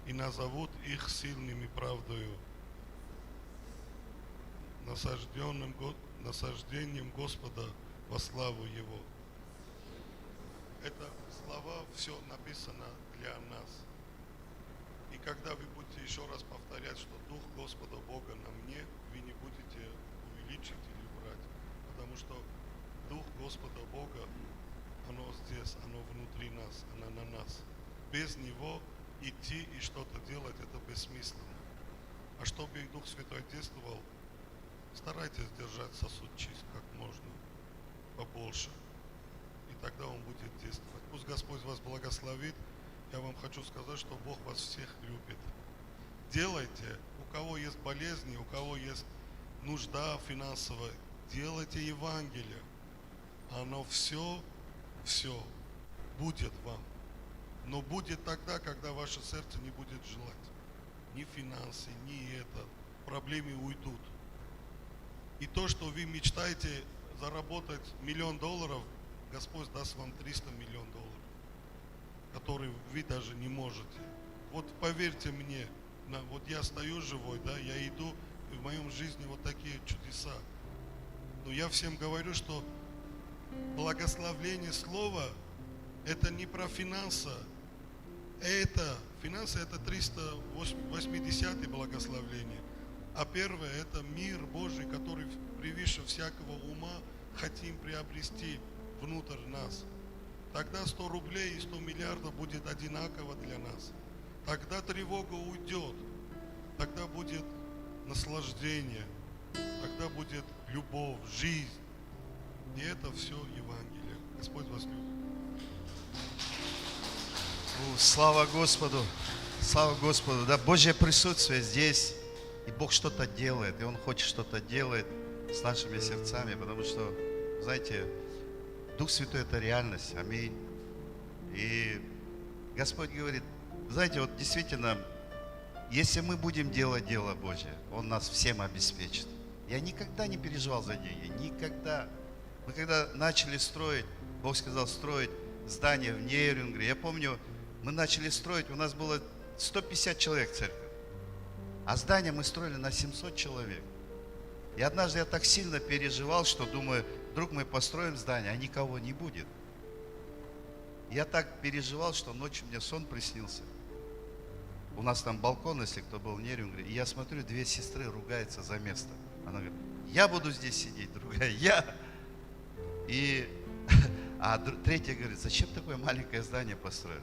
и назовут их сильными правдою, насаждением Господа во славу Его. Это слова все написано для нас. И когда вы будете еще раз повторять, что Дух Господа Бога на мне, вы не будете увеличить или брать. Потому что Дух Господа Бога, оно здесь, оно внутри нас, оно на нас. Без Него идти и что-то делать, это бессмысленно. А чтобы Дух Святой действовал, старайтесь держать сосуд чист как можно побольше. И тогда Он будет действовать. Пусть Господь вас благословит. Я вам хочу сказать, что Бог вас всех любит. Делайте, у кого есть болезни, у кого есть нужда финансовая, делайте Евангелие. Оно все будет вам. Но будет тогда, когда ваше сердце не будет желать. Ни финансы, ни это. Проблемы уйдут. И то, что вы мечтаете заработать $1 миллион, Господь даст вам 300 миллионов долларов, которые вы даже не можете. Вот поверьте мне, вот я стою живой, да, я иду в моем жизни вот такие чудеса. Но я всем говорю, что благословление слова это не про финансы. Финансы это 380 благословение. А первое это мир Божий, который превыше всякого ума хотим приобрести внутрь нас. Тогда 100 рублей и 100 миллиардов будет одинаково для нас. Тогда тревога уйдет. Тогда будет наслаждение. Тогда будет любовь, жизнь. И это все Евангелие. Господь вас любит. Слава Господу! Слава Господу! Да, Божье присутствие здесь. И Бог что-то делает. И Он хочет что-то делать с нашими сердцами. Потому что, знаете, Дух Святой это реальность. Аминь. И Господь говорит, знаете, вот действительно, если мы будем делать дело Божье, Он нас всем обеспечит. Я никогда не переживал за деньги. Никогда. Мы когда начали строить, Бог сказал строить здание в Нейрюнгре. Я помню, мы начали строить, у нас было 150 человек в церкви. А здание мы строили на 700 человек. И однажды я так сильно переживал, что думаю, вдруг мы построим здание, а никого не будет. Я так переживал, что ночью мне сон приснился. У нас там балкон, если кто был в Нейрюнгре. И я смотрю, 2 сестры ругаются за место. Она говорит, я буду здесь сидеть, другая, я. А третья говорит, зачем такое маленькое здание построили?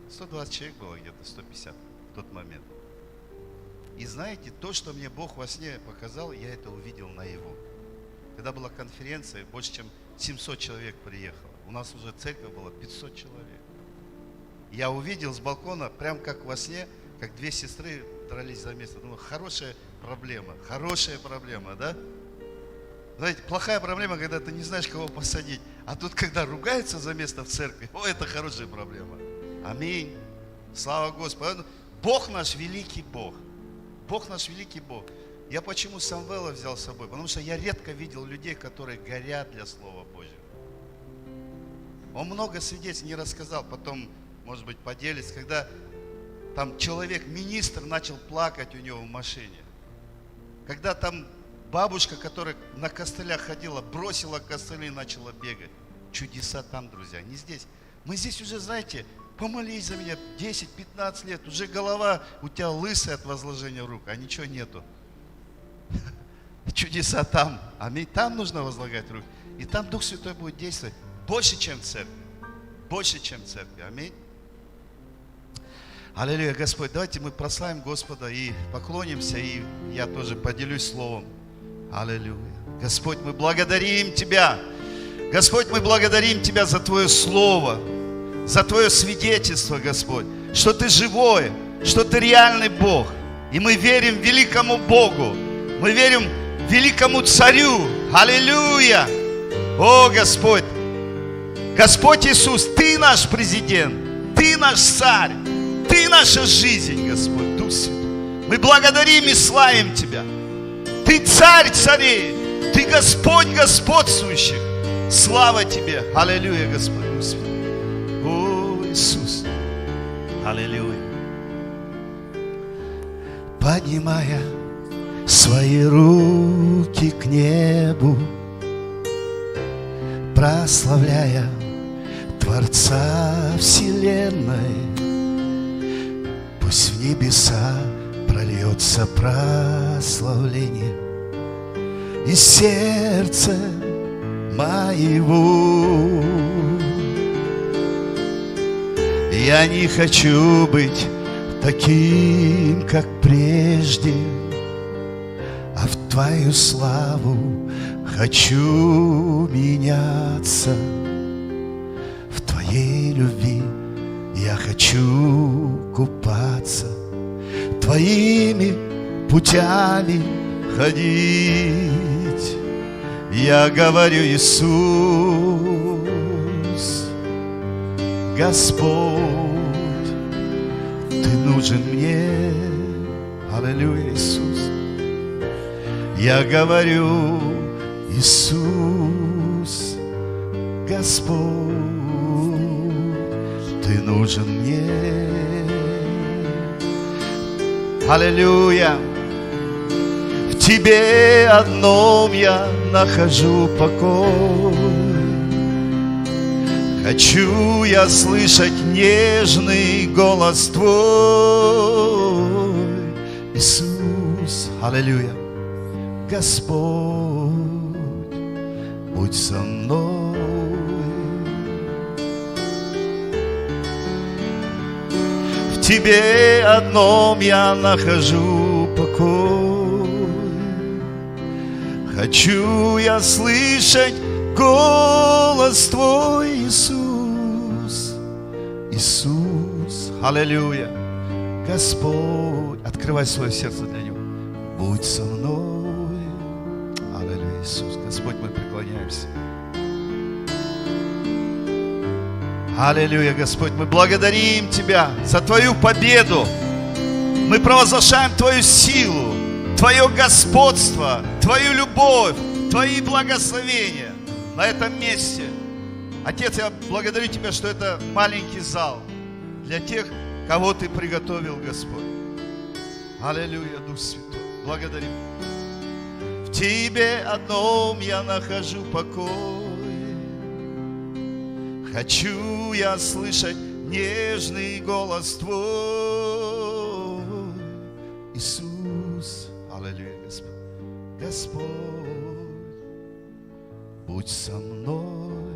120 человек было где-то, 150 в тот момент. И знаете, то, что мне Бог во сне показал, я это увидел наяву. Когда была конференция, больше чем 700 человек приехало. У нас уже церковь была 500 человек. Я увидел с балкона, прям как во сне, как 2 сестры дрались за место. Думаю, хорошая проблема, да? Знаете, плохая проблема, когда ты не знаешь, кого посадить. А тут, когда ругаются за место в церкви, это хорошая проблема. Аминь. Слава Господу. Бог наш великий Бог. Бог наш великий Бог. Я почему Самвела взял с собой? Потому что я редко видел людей, которые горят для Слова Божьего. Он много свидетельств не рассказал, потом, может быть, поделится, когда там человек, министр, начал плакать у него в машине. Когда там бабушка, которая на костылях ходила, бросила костыли и начала бегать. Чудеса там, друзья, не здесь. Мы здесь уже, знаете, помолись за меня 10-15 лет, уже голова у тебя лысая от возложения рук, а ничего нету. Чудеса там. Аминь. Там нужно возлагать руки. И там Дух Святой будет действовать больше, чем в церкви. Больше, чем в церкви. Аминь. Аллилуйя, Господь. Давайте мы прославим Господа и поклонимся, и я тоже поделюсь словом. Аллилуйя. Господь, мы благодарим Тебя. Господь, мы благодарим Тебя за Твое Слово, за Твое свидетельство, Господь, что Ты живой, что Ты реальный Бог. И мы верим великому Богу, мы верим великому Царю. Аллилуйя! О, Господь! Господь Иисус, Ты наш президент, Ты наш Царь, Ты наша жизнь, Господь, Дух Святой. Мы благодарим и славим Тебя. Ты Царь царей, Ты Господь господствующих. Слава Тебе! Аллилуйя, Господь, Дух Святой. О, Иисус! Аллилуйя! Поднимая свои руки к небу, прославляя Творца вселенной, пусть в небеса прольется прославление из сердца моего. Я не хочу быть таким, как прежде, а в Твою славу хочу меняться. В Твоей любви я хочу купаться, Твоими путями ходить. Я говорю, Иисус, Господь, Ты нужен мне. Аллилуйя, Иисус. Я говорю, Иисус, Господь, Ты нужен мне. Аллилуйя. В Тебе одном я нахожу покой. Хочу я слышать нежный голос Твой, Иисус, аллилуйя, Господь, будь со мной. В Тебе одном я нахожу покой. Хочу я слышать голос Твой, Иисус, Иисус, аллилуйя, Господь. Открывай свое сердце для Него. Будь со мной, аллилуйя, Иисус. Господь, мы преклоняемся. Аллилуйя, Господь, мы благодарим Тебя за Твою победу. Мы провозглашаем Твою силу, Твое господство, Твою любовь, Твои благословения на этом месте. Отец, я благодарю Тебя, что это маленький зал для тех, кого Ты приготовил, Господь. Аллилуйя, Дух Святой, благодарим. В Тебе одном я нахожу покой. Хочу я слышать нежный голос Твой, Иисус, аллилуйя, Господь, Господь, будь со мной.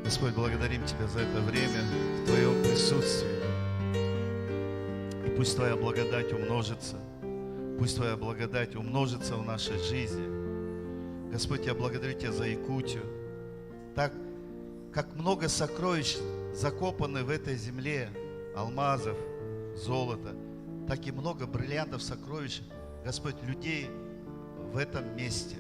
Господь, благодарим Тебя за это время в Твоем присутствии. И пусть Твоя благодать умножится. Пусть Твоя благодать умножится в нашей жизни. Господь, я благодарю Тебя за Якутию. Так, как много сокровищ закопаны в этой земле, алмазов, золота, так и много бриллиантов, сокровищ, Господь, людей в этом месте,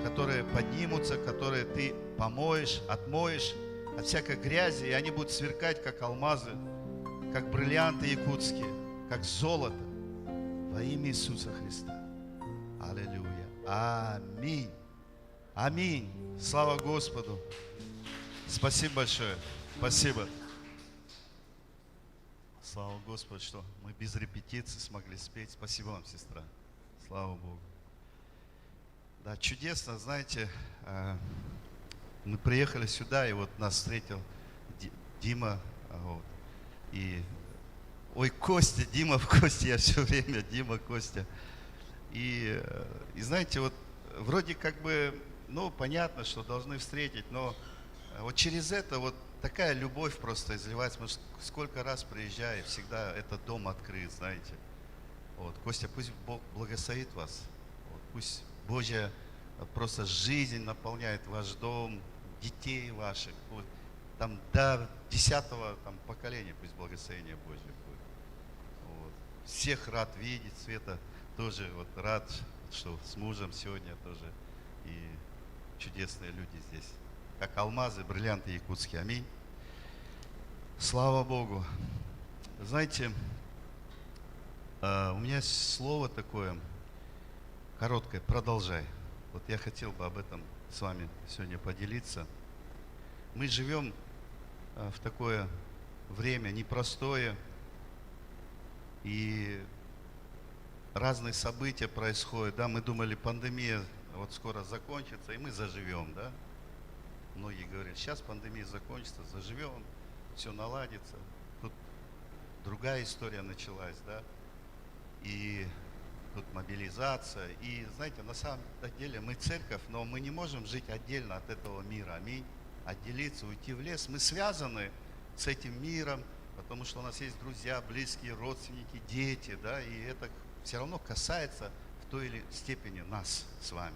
которые поднимутся, которые Ты помоешь, отмоешь от всякой грязи, и они будут сверкать, как алмазы, как бриллианты якутские, как золото, во имя Иисуса Христа. Аллилуйя. Аминь. Аминь. Слава Господу. Спасибо большое. Спасибо. Слава Господу, что мы без репетиции смогли спеть. Спасибо вам, сестра. Слава Богу. Да, чудесно, знаете, мы приехали сюда, и вот нас встретил Дима, вот, и, ой, Костя, Дима в Косте, я все время, Дима, Костя. И знаете, вот вроде как бы, ну, понятно, что должны встретить, но вот через это вот такая любовь просто изливается. Мы сколько раз приезжаем, всегда этот дом открыт, знаете. Вот, Костя, пусть Бог благословит вас, вот, пусть Божья просто жизнь наполняет ваш дом, детей ваших, вот, там до 10-го поколения пусть благословение Божье будет. Вот. Всех рад видеть, Света тоже вот рад, что с мужем сегодня тоже, и чудесные люди здесь, как алмазы, бриллианты якутские. Аминь. Слава Богу. Знаете, у меня есть слово такое короткое, продолжай. Вот я хотел бы об этом с вами сегодня поделиться. Мы живем в такое время непростое, и разные события происходят. Да, мы думали, пандемия вот скоро закончится, и мы заживем, да. Многие говорят, сейчас пандемия закончится, заживем, все наладится. Тут другая история началась, да. И тут мобилизация. И знаете, на самом деле мы церковь, но мы не можем жить отдельно от этого мира. Аминь. Отделиться, уйти в лес. Мы связаны с этим миром, потому что у нас есть друзья, близкие, родственники, дети, да, и это все равно касается в той или степени нас с вами.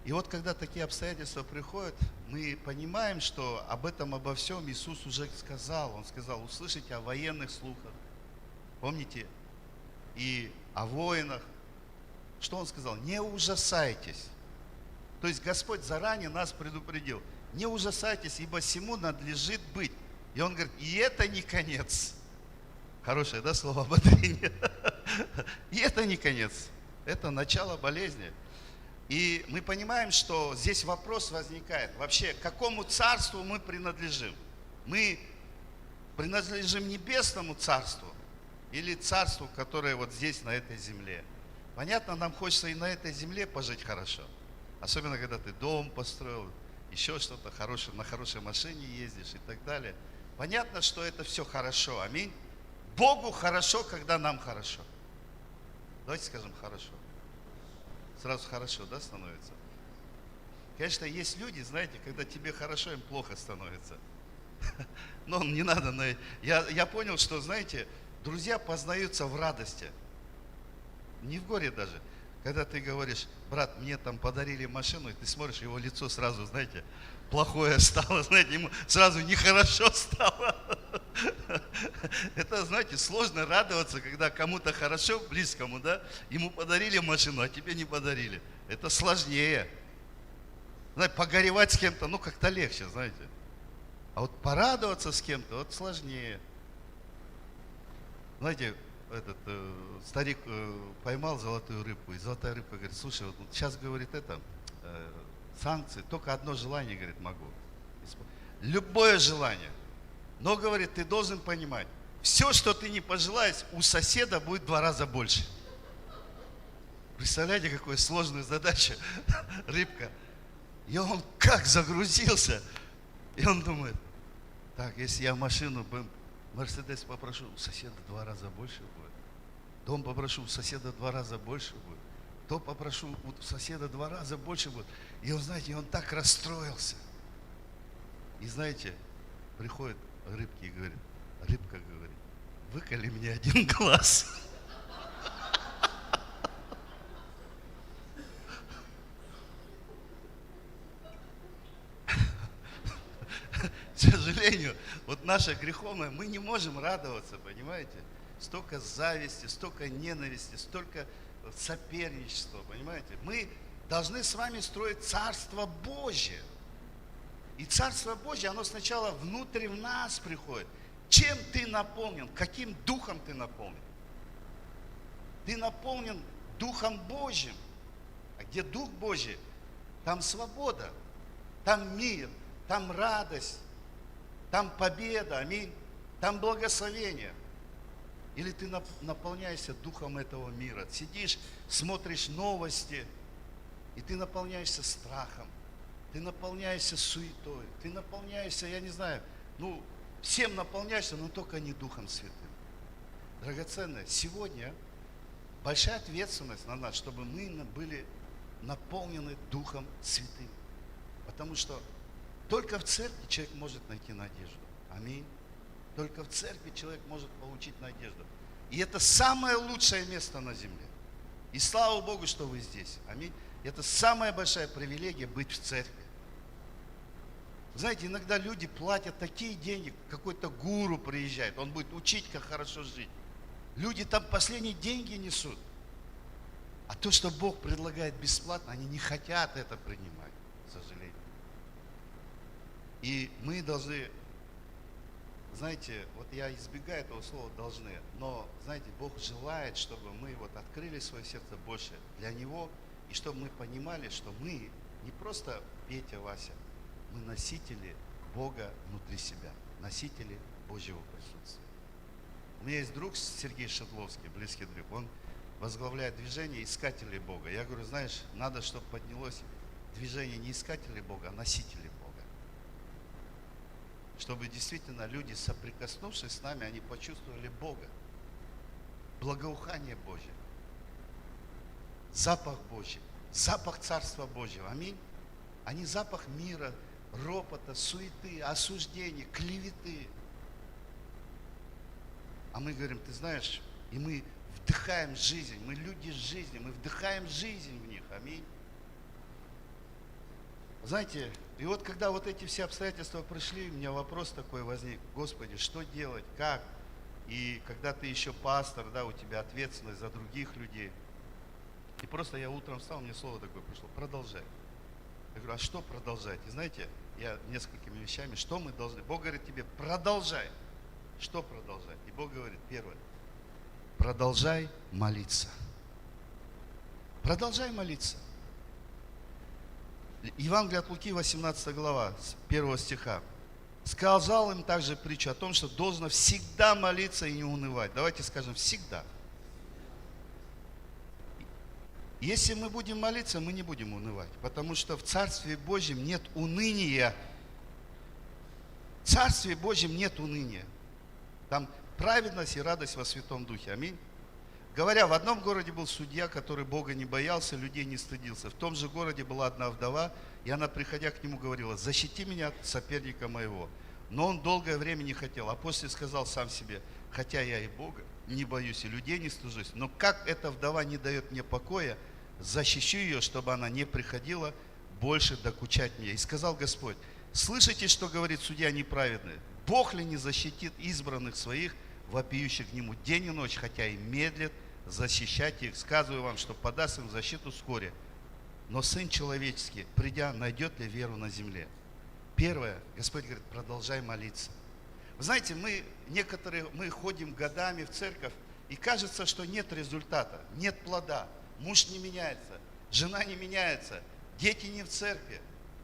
И вот когда такие обстоятельства приходят, мы понимаем, что об этом, обо всем Иисус уже сказал. Он сказал, услышите о военных слухах, помните, и о воинах. Что Он сказал? Не ужасайтесь. То есть Господь заранее нас предупредил. Не ужасайтесь, ибо сему надлежит быть. И Он говорит, и это не конец. Хорошее, да, слово ободрения? И это не конец. Это начало болезни. И мы понимаем, что здесь вопрос возникает. Вообще, к какому царству мы принадлежим? Мы принадлежим небесному царству или царству, которое вот здесь, на этой земле. Понятно, нам хочется и на этой земле пожить хорошо. Особенно, когда ты дом построил, еще что-то хорошее, на хорошей машине ездишь и так далее. Понятно, что это все хорошо. Аминь. Богу хорошо, когда нам хорошо. Давайте скажем хорошо. Сразу хорошо, да, становится? Конечно, есть люди, знаете, когда тебе хорошо, им плохо становится. Но не надо. Я понял, что, знаете, друзья познаются в радости. Не в горе даже. Когда ты говоришь: брат, мне там подарили машину, и ты смотришь, его лицо сразу, знаете, плохое стало, знаете, ему сразу нехорошо стало. Это, знаете, сложно радоваться, когда кому-то хорошо, близкому, да, ему подарили машину, а тебе не подарили. Это сложнее. Знаете, погоревать с кем-то, ну, как-то легче, знаете. А вот порадоваться с кем-то, вот сложнее. Знаете, этот старик поймал золотую рыбку, и золотая рыбка говорит: слушай, вот сейчас, говорит, санкции, только одно желание, говорит, могу. Любое желание. Но, говорит, ты должен понимать, все, что ты не пожелаешь, у соседа будет в 2 раза больше. Представляете, какая сложная задача, рыбка. И он как загрузился. И он думает: так, если я машину, Мерседес попрошу, у соседа в 2 раза больше будет. Дом попрошу, у соседа в 2 раза больше будет. То попрошу, у соседа в 2 раза больше будет. И он, знаете, он так расстроился. И знаете, приходит рыбки и говорит, рыбка говорит: выколи мне 1 глаз. К сожалению, вот наша греховная, мы не можем радоваться, понимаете? Столько зависти, столько ненависти, столько соперничества, понимаете? Мы должны с вами строить Царство Божье. И Царство Божье, оно сначала внутрь в нас приходит. Чем ты наполнен? Каким духом ты наполнен? Ты наполнен Духом Божьим. А где Дух Божий, там свобода, там мир, там радость, там победа, аминь, там благословение. Или ты наполняешься духом этого мира, сидишь, смотришь новости, и ты наполняешься страхом, ты наполняешься суетой, ты наполняешься, я не знаю, всем наполняешься, но только не Духом Святым. Драгоценное, сегодня большая ответственность на нас, чтобы мы были наполнены Духом Святым. Потому что только в церкви человек может найти надежду. Аминь. Только в церкви человек может получить надежду. И это самое лучшее место на земле. И слава Богу, что вы здесь. Аминь. Это самая большая привилегия быть в церкви. Знаете, иногда люди платят такие деньги, какой-то гуру приезжает, он будет учить, как хорошо жить. Люди там последние деньги несут. А то, что Бог предлагает бесплатно, они не хотят это принимать, к сожалению. И мы должны, знаете, вот я избегаю этого слова «должны», но, знаете, Бог желает, чтобы мы вот открыли свое сердце больше для Него, и чтобы мы понимали, что мы не просто Петя, Вася, мы носители Бога внутри себя, носители Божьего присутствия. У меня есть друг Сергей Шедловский, близкий друг, он возглавляет движение искателей Бога. Я говорю, знаешь, надо, чтобы поднялось движение не искателей Бога, а носителей Бога. Чтобы действительно люди, соприкоснувшись с нами, они почувствовали Бога, благоухание Божье, запах Божий, запах Царства Божьего. Аминь. А не запах мира, ропота, суеты, осуждения, клеветы. А мы говорим, ты знаешь, и мы вдыхаем жизнь, мы люди жизни, мы вдыхаем жизнь в них. Аминь. Знаете, и вот когда вот эти все обстоятельства пришли, у меня вопрос такой возник: Господи, что делать, как? И когда ты еще пастор, да, у тебя ответственность за других людей. И просто я утром встал, мне слово такое пришло: продолжай. Я говорю, а что продолжать? И знаете, я несколькими вещами, что мы должны? Бог говорит тебе, продолжай. Что продолжать? И Бог говорит, первое, продолжай молиться. Продолжай молиться. Евангелие от Луки, 18 глава, с 1 стиха. сказал им также притчу о том, что должно всегда молиться и не унывать. Давайте скажем, всегда. Если мы будем молиться, мы не будем унывать, потому что в Царстве Божьем нет уныния. В Царстве Божьем нет уныния. Там праведность и радость во Святом Духе. Аминь. Говоря, в одном городе был судья, который Бога не боялся, людей не стыдился. В том же городе была одна вдова, и она, приходя к нему, говорила: защити меня от соперника моего. Но он долгое время не хотел, а после сказал сам себе: хотя я и Бога не боюсь, и людей не стыжусь, но как эта вдова не дает мне покоя, защищу ее, чтобы она не приходила больше докучать мне. И сказал Господь: слышите, что говорит судья неправедный? Бог ли не защитит избранных своих, вопиющих к нему день и ночь, хотя и медлит защищать их? Сказываю вам, что подаст им защиту вскоре. Но Сын Человеческий, придя, найдет ли веру на земле? Первое, Господь говорит: продолжай молиться. Вы знаете, мы ходим годами в церковь, и кажется, что нет результата, нет плода. Муж не меняется, жена не меняется, дети не в церкви.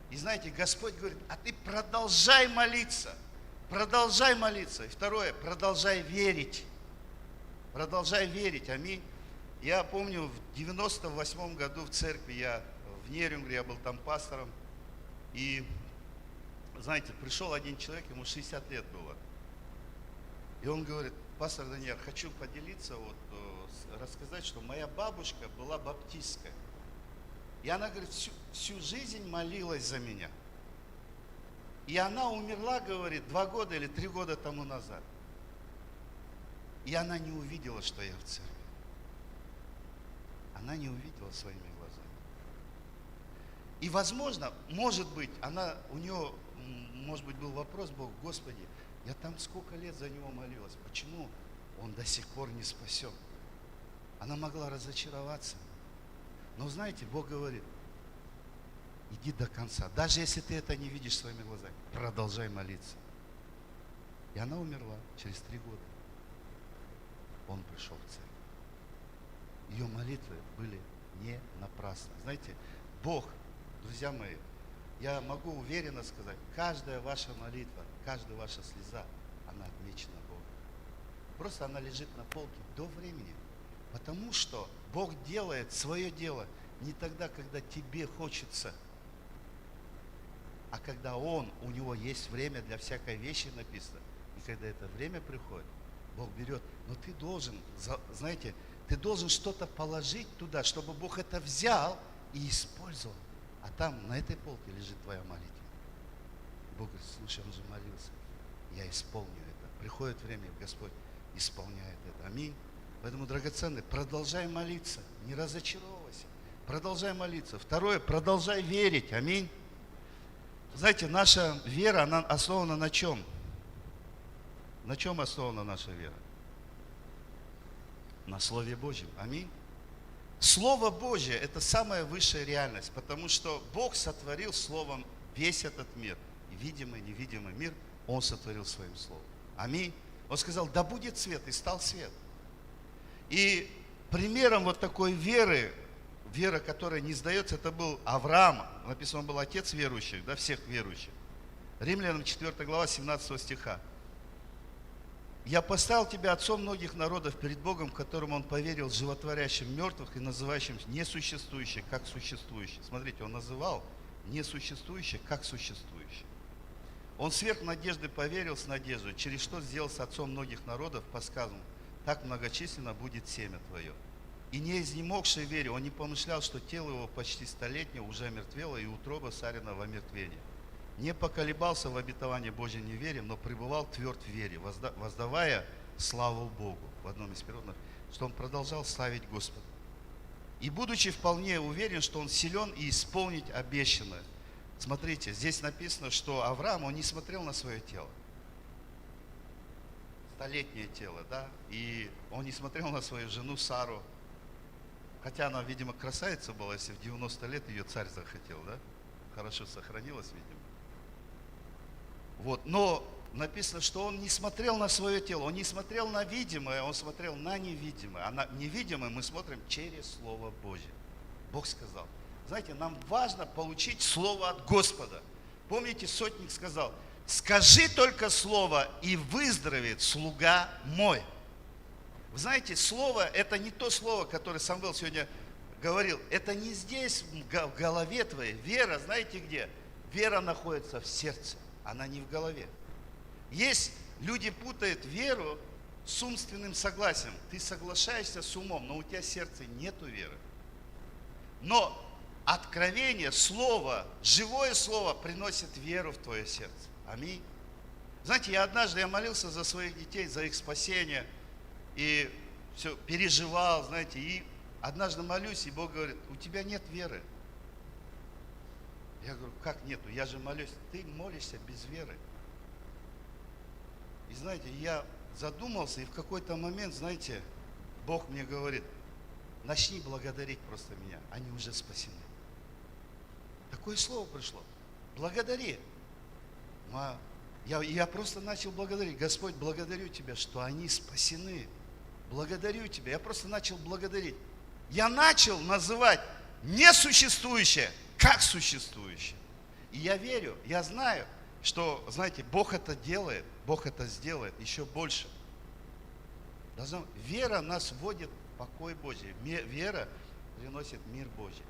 И знаете, Господь говорит: а ты продолжай молиться. Продолжай молиться. И второе, продолжай верить. Продолжай верить. Аминь. Я помню, в 98 году в церкви, я в Нерюнгре, я был там пастором. И, знаете, пришел один человек, ему 60 лет было. И он говорит: пастор Даниэль, хочу поделиться, рассказать, что моя бабушка была баптистская. И она, говорит, всю жизнь молилась за меня. И она умерла, говорит, 2 года или 3 года тому назад. И она не увидела, что я в церкви. Она не увидела своими глазами. И возможно, может быть, у нее, может быть, был вопрос Богу: Господи, я там сколько лет за него молилась, почему он до сих пор не спасен? Она могла разочароваться. Но знаете, Бог говорит: иди до конца. Даже если ты это не видишь своими глазами, продолжай молиться. И она умерла через 3 года. Он пришел в церковь. Ее молитвы были не напрасны. Знаете, Бог, друзья мои, я могу уверенно сказать, каждая ваша молитва, каждая ваша слеза, она отмечена Богом. Просто она лежит на полке до времени. Потому что Бог делает свое дело не тогда, когда тебе хочется, а когда у него есть время для всякой вещи написано. И когда это время приходит, Бог берет. Но ты должен, знаете, ты должен что-то положить туда, чтобы Бог это взял и использовал. А там, на этой полке лежит твоя молитва. Бог говорит: слушай, он же молился, я исполню это. Приходит время, Господь исполняет это. Аминь. Поэтому, драгоценный, продолжай молиться, не разочаровывайся. Продолжай молиться. Второе, продолжай верить. Аминь. Знаете, наша вера, она основана на чем? На чем основана наша вера? На Слове Божьем. Аминь. Слово Божье – это самая высшая реальность, потому что Бог сотворил Словом весь этот мир. И видимый, невидимый мир Он сотворил Своим Словом. Аминь. Он сказал: да будет свет, и стал свет. И примером вот такой веры, вера, которая не сдается, это был Авраам. Написано, он был отец верующих, да, всех верующих. Римлянам 4 глава 17 стиха. «Я поставил тебя отцом многих народов перед Богом, которому он поверил, животворящим мертвых и называющим несуществующих как существующих». Смотрите, он называл несуществующих как существующих. Он сверх надежды поверил с надеждой, через что сделался отцом многих народов, по сказанному: так многочисленно будет семя твое. И не изнемогший в вере, он не помышлял, что тело его почти столетнее уже омертвело, и утроба сарина в омертвении. Не поколебался в обетовании Божьей неверия, но пребывал тверд в вере, воздавая славу Богу. В одном из переводов, что он продолжал славить Господа. И будучи вполне уверен, что он силен и исполнить обещанное. Смотрите, здесь написано, что Авраам, он не смотрел на свое тело. Столетнее тело, да? И он не смотрел на свою жену Сару. Хотя она, видимо, красавица была, если в 90 лет ее царь захотел, да? Хорошо сохранилась, видимо. Вот, но написано, что он не смотрел на свое тело, он не смотрел на видимое, он смотрел на невидимое. А на невидимое мы смотрим через Слово Божье. Бог сказал. Знаете, нам важно получить Слово от Господа. Помните, сотник сказал: скажи только слово, и выздоровеет слуга мой. Вы знаете, слово – это не то слово, которое Самвел сегодня говорил. Это не здесь, в голове твоей. Вера, знаете где? Вера находится в сердце, она не в голове. Есть люди путают веру с умственным согласием. Ты соглашаешься с умом, но у тебя в сердце нету веры. Но откровение, слово, живое слово приносит веру в твое сердце. Аминь. Знаете, я молился за своих детей, за их спасение. И все, переживал, знаете, и однажды молюсь, и Бог говорит, у тебя нет веры. Я говорю, как нету? Я же молюсь. Ты молишься без веры. И знаете, я задумался, и в какой-то момент, знаете, Бог мне говорит, начни благодарить просто меня, они уже спасены. Такое слово пришло. Благодари. Я просто начал благодарить. Господь, благодарю Тебя, что они спасены. Благодарю Тебя. Я просто начал благодарить. Я начал называть несуществующее как существующее. И я верю, я знаю, что, знаете, Бог это делает, Бог это сделает еще больше. Вера нас вводит в покой Божий. Вера приносит мир Божий.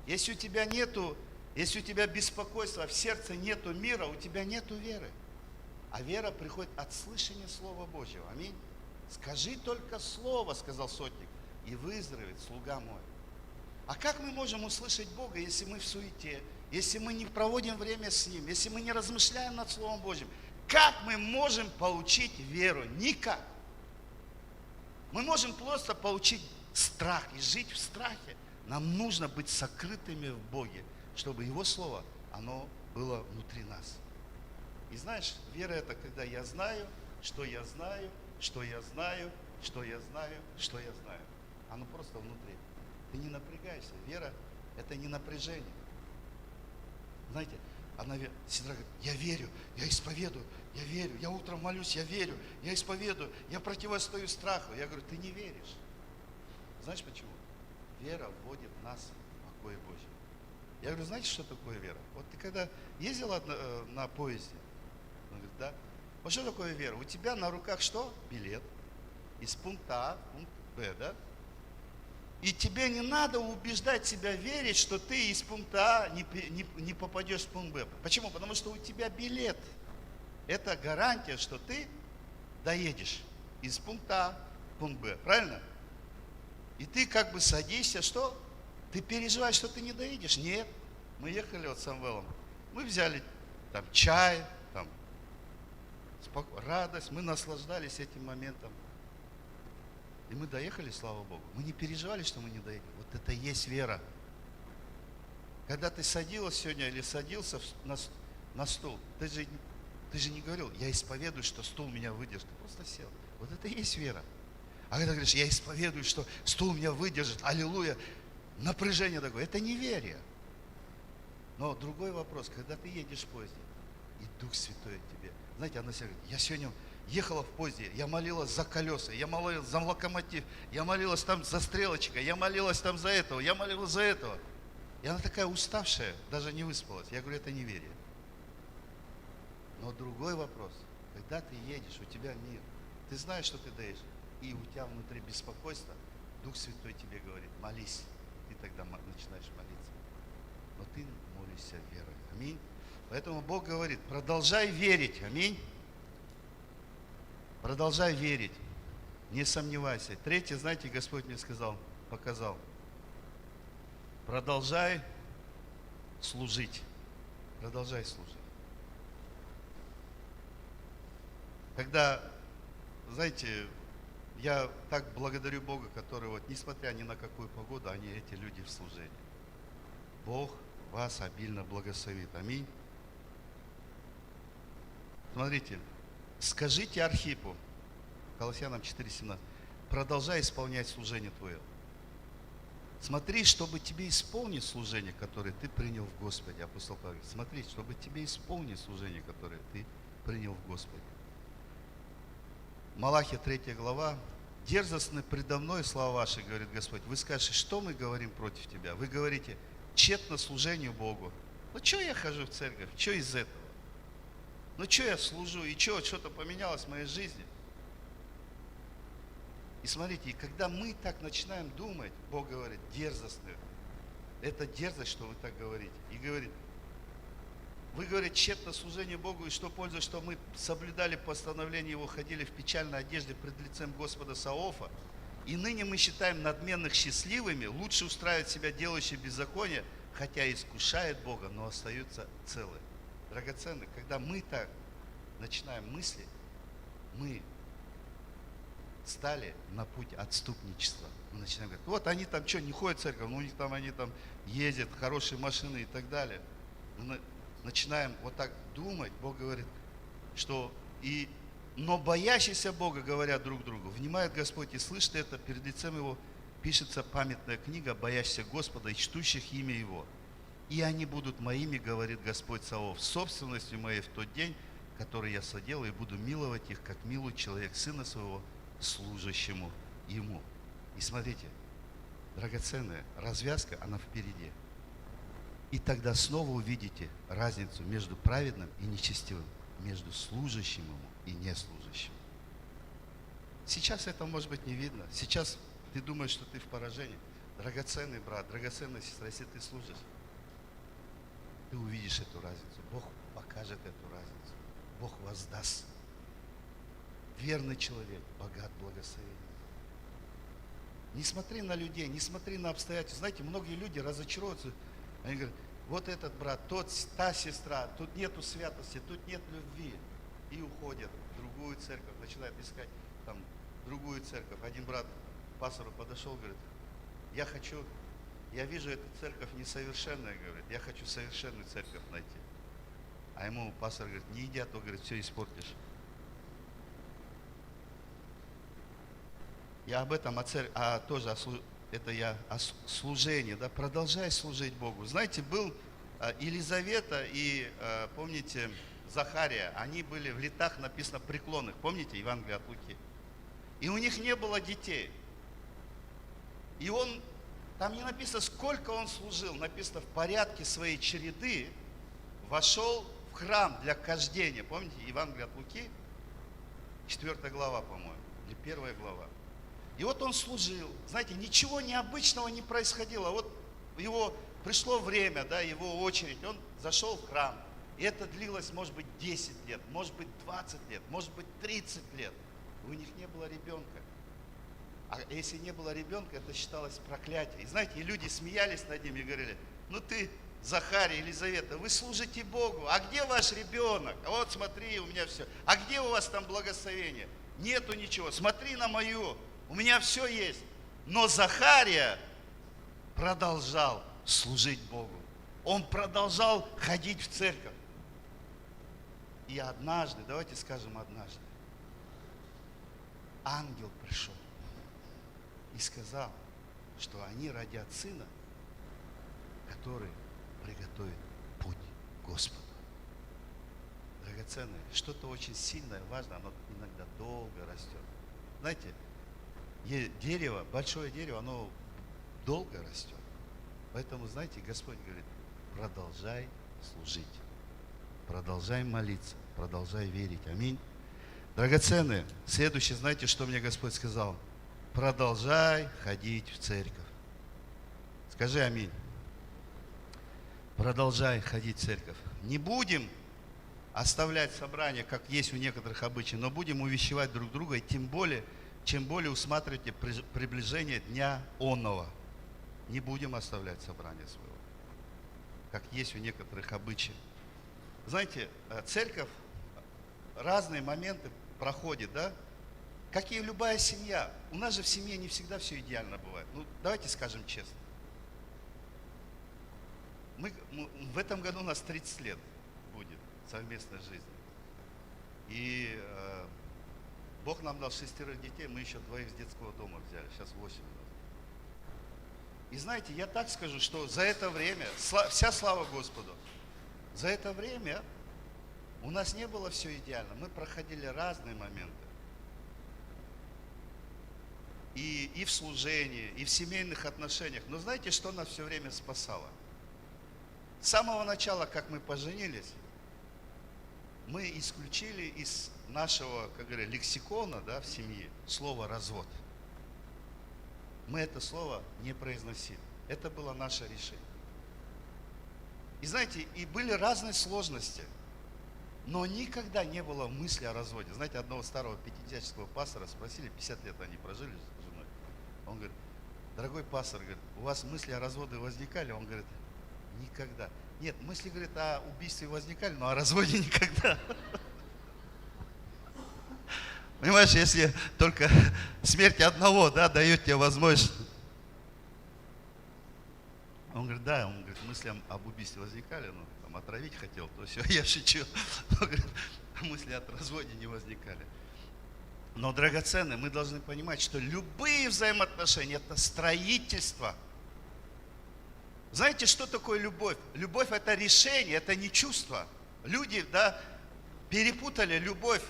Если у тебя беспокойство, в сердце нету мира, у тебя нету веры. А вера приходит от слышания Слова Божьего. Аминь. Скажи только слово, сказал сотник, и выздоровеет слуга мой. А как мы можем услышать Бога, если мы в суете, если мы не проводим время с Ним, если мы не размышляем над Словом Божьим? Как мы можем получить веру? Никак. Мы можем просто получить страх и жить в страхе. Нам нужно быть сокрытыми в Боге, чтобы Его Слово, оно было внутри нас. И знаешь, вера это когда я знаю, что я знаю, что я знаю, что я знаю, что я знаю. Оно просто внутри. Ты не напрягайся. Вера это не напряжение. Знаете, сестра говорит, я верю, я исповедую, я верю, я утром молюсь, я верю, я исповедую, я противостою страху. Я говорю, ты не веришь. Знаешь почему? Вера вводит нас в покой Божий. Я говорю, знаете, что такое вера? Вот ты когда ездила на поезде, он говорит, да. Вот что такое вера? У тебя на руках что? Билет. Из пункта А в пункт Б, да? И тебе не надо убеждать себя верить, что ты из пункта А не попадешь в пункт Б. Почему? Потому что у тебя билет. Это гарантия, что ты доедешь из пункта А в пункт Б. Правильно? И ты как бы садишься, что? Ты переживаешь, что ты не доедешь? Нет. Мы ехали вот с Самвелом. Мы взяли там чай, там радость. Мы наслаждались этим моментом. И мы доехали, слава Богу. Мы не переживали, что мы не доедем. Вот это и есть вера. Когда ты садилась сегодня или садился на стул, ты же не говорил, я исповедую, что стул меня выдержит. Ты просто сел. Вот это и есть вера. А когда говоришь, я исповедую, что стул меня выдержит, аллилуйя, напряжение такое, это неверие. Но другой вопрос, когда ты едешь в поезде, и Дух Святой тебе, знаете, она себе говорит, я сегодня ехала в поезде, я молилась за колеса, я молилась за локомотив, я молилась там за стрелочка, я молилась там за этого, я молилась за этого. И она такая уставшая, даже не выспалась. Я говорю, это неверие. Но другой вопрос, когда ты едешь, у тебя мир, ты знаешь, что ты доедешь, и у тебя внутри беспокойство, Дух Святой тебе говорит, молись. Ты тогда начинаешь молиться. Но ты молишься верой. Аминь. Поэтому Бог говорит, продолжай верить. Аминь. Продолжай верить. Не сомневайся. Третье, знаете, Господь мне показал. Продолжай служить. Продолжай служить. Когда, знаете, я так благодарю Бога, который вот, несмотря ни на какую погоду, эти люди в служении. Бог вас обильно благословит. Аминь. Смотрите, скажите Архипу, Колоссянам 4:17, продолжай исполнять служение твое. Смотри, чтобы тебе исполнить служение, которое ты принял в Господе. Апостол Павел говорит, смотри, чтобы тебе исполнить служение, которое ты принял в Господе. Малахия 3 глава. Дерзостны предо мной слова ваши, говорит Господь. Вы скажете, что мы говорим против тебя? Вы говорите, тщетно служению Богу. Ну, что я хожу в церковь? Что из этого? Ну что я служу, и что-то поменялось в моей жизни. И смотрите, и когда мы так начинаем думать, Бог говорит, дерзостные. Это дерзость, что вы так говорите. И говорит, вы говорите, тщетно служение Богу, и что пользы, что мы соблюдали постановление Его, ходили в печальной одежде пред лицем Господа Саофа. И ныне мы считаем надменных счастливыми, лучше устраивать себя делающие беззаконие, хотя искушает Бога, но остаются целы. Драгоценные, когда мы так начинаем мыслить, мы стали на путь отступничества. Мы начинаем говорить, вот они там что, не ходят в церковь, ну у них там, они там ездят, хорошие машины и так далее. Мы начинаем вот так думать, Бог говорит, что но боящиеся Бога говорят друг другу, внимает Господь и слышит это, перед лицем Его пишется памятная книга, боящихся Господа и чтущих имя Его. И они будут моими, говорит Господь Саваоф, собственностью моей в тот день, который я соделаю, и буду миловать их, как милует человек сына своего, служащему ему. И смотрите, драгоценная развязка, она впереди. И тогда снова увидите разницу между праведным и нечестивым, между служащим ему и неслужащим. Сейчас это, может быть, не видно. Сейчас ты думаешь, что ты в поражении. Драгоценный брат, драгоценная сестра, если ты служишь, ты увидишь эту разницу. Бог покажет эту разницу. Бог воздаст. Верный человек, богат благословением. Не смотри на людей, не смотри на обстоятельства. Знаете, многие люди разочаруются. Они говорят, вот этот брат, та сестра, тут нету святости, тут нет любви. И уходят в другую церковь, начинают искать там другую церковь. Один брат к пастору подошел, говорит, я вижу, эта церковь несовершенная, говорит, я хочу совершенную церковь найти. А ему пастор говорит, не иди, а то, говорит, все испортишь. Я об этом, это я о служении, да, продолжай служить Богу. Знаете, был Елизавета и, помните, Захария, они были в летах, написано, преклонных, помните, Евангелие от Луки. И у них не было детей. И там не написано, сколько он служил, написано, в порядке своей череды вошел в храм для кождения. Помните, Евангелие от Луки, 4 глава, по-моему, или 1 глава. И вот он служил. Знаете, ничего необычного не происходило. Вот пришло время, да, его очередь, он зашел в храм. И это длилось, может быть, 10 лет, может быть, 20 лет, может быть, 30 лет. У них не было ребенка. А если не было ребенка, это считалось проклятие. И знаете, и люди смеялись над ним и говорили, ну ты, Захария, Елизавета, вы служите Богу, а где ваш ребенок? А вот смотри, у меня все. А где у вас там благословение? Нету ничего, смотри на мою, у меня все есть. Но Захария продолжал служить Богу. Он продолжал ходить в церковь. И однажды, давайте скажем однажды, ангел пришел и сказал, что они родят сына, который приготовит путь Господу. Драгоценное, что-то очень сильное, важное, оно иногда долго растет. Знаете, дерево, большое дерево, оно долго растет. Поэтому, знаете, Господь говорит, продолжай служить, продолжай молиться, продолжай верить. Аминь. Драгоценные, следующее, знаете, что мне Господь сказал? Продолжай ходить в церковь. Скажи аминь. Продолжай ходить в церковь. Не будем оставлять собрания, как есть у некоторых обычаев, но будем увещевать друг друга, и тем более, чем более усматривайте приближение дня онного. Не будем оставлять собрание своего, как есть у некоторых обычаев. Знаете, церковь разные моменты проходит, да? Как и любая семья. У нас же в семье не всегда все идеально бывает. Ну, давайте скажем честно. В этом году у нас 30 лет будет совместной жизни. И Бог нам дал 6 детей, мы еще 2 из детского дома взяли, сейчас 8 у нас. И знаете, я так скажу, что за это время, вся слава Господу, за это время у нас не было все идеально. Мы проходили разные моменты. И в служении, и в семейных отношениях. Но знаете, что нас все время спасало? С самого начала, как мы поженились, мы исключили из нашего, как говорят, лексикона, да, в семье слово «развод». Мы это слово не произносили. Это было наше решение. И знаете, и были разные сложности, но никогда не было мысли о разводе. Знаете, одного старого пятидесятнического пастора спросили, 50 лет они прожили с женой. Он говорит: дорогой пастор, говорит, у вас мысли о разводе возникали? Он говорит: никогда. Нет, мысли, говорит, о убийстве возникали, но о разводе никогда. Понимаешь, если только смерть одного, да, дает тебе возможность. Он говорит: да, он говорит, мысли об убийстве возникали, ну, там, отравить хотел, то все, я шучу. Он говорит, мысли о разводе не возникали. Но, драгоценные, мы должны понимать, что любые взаимоотношения – это строительство. Знаете, что такое любовь? Любовь – это решение, это не чувство. Люди, да, перепутали любовь,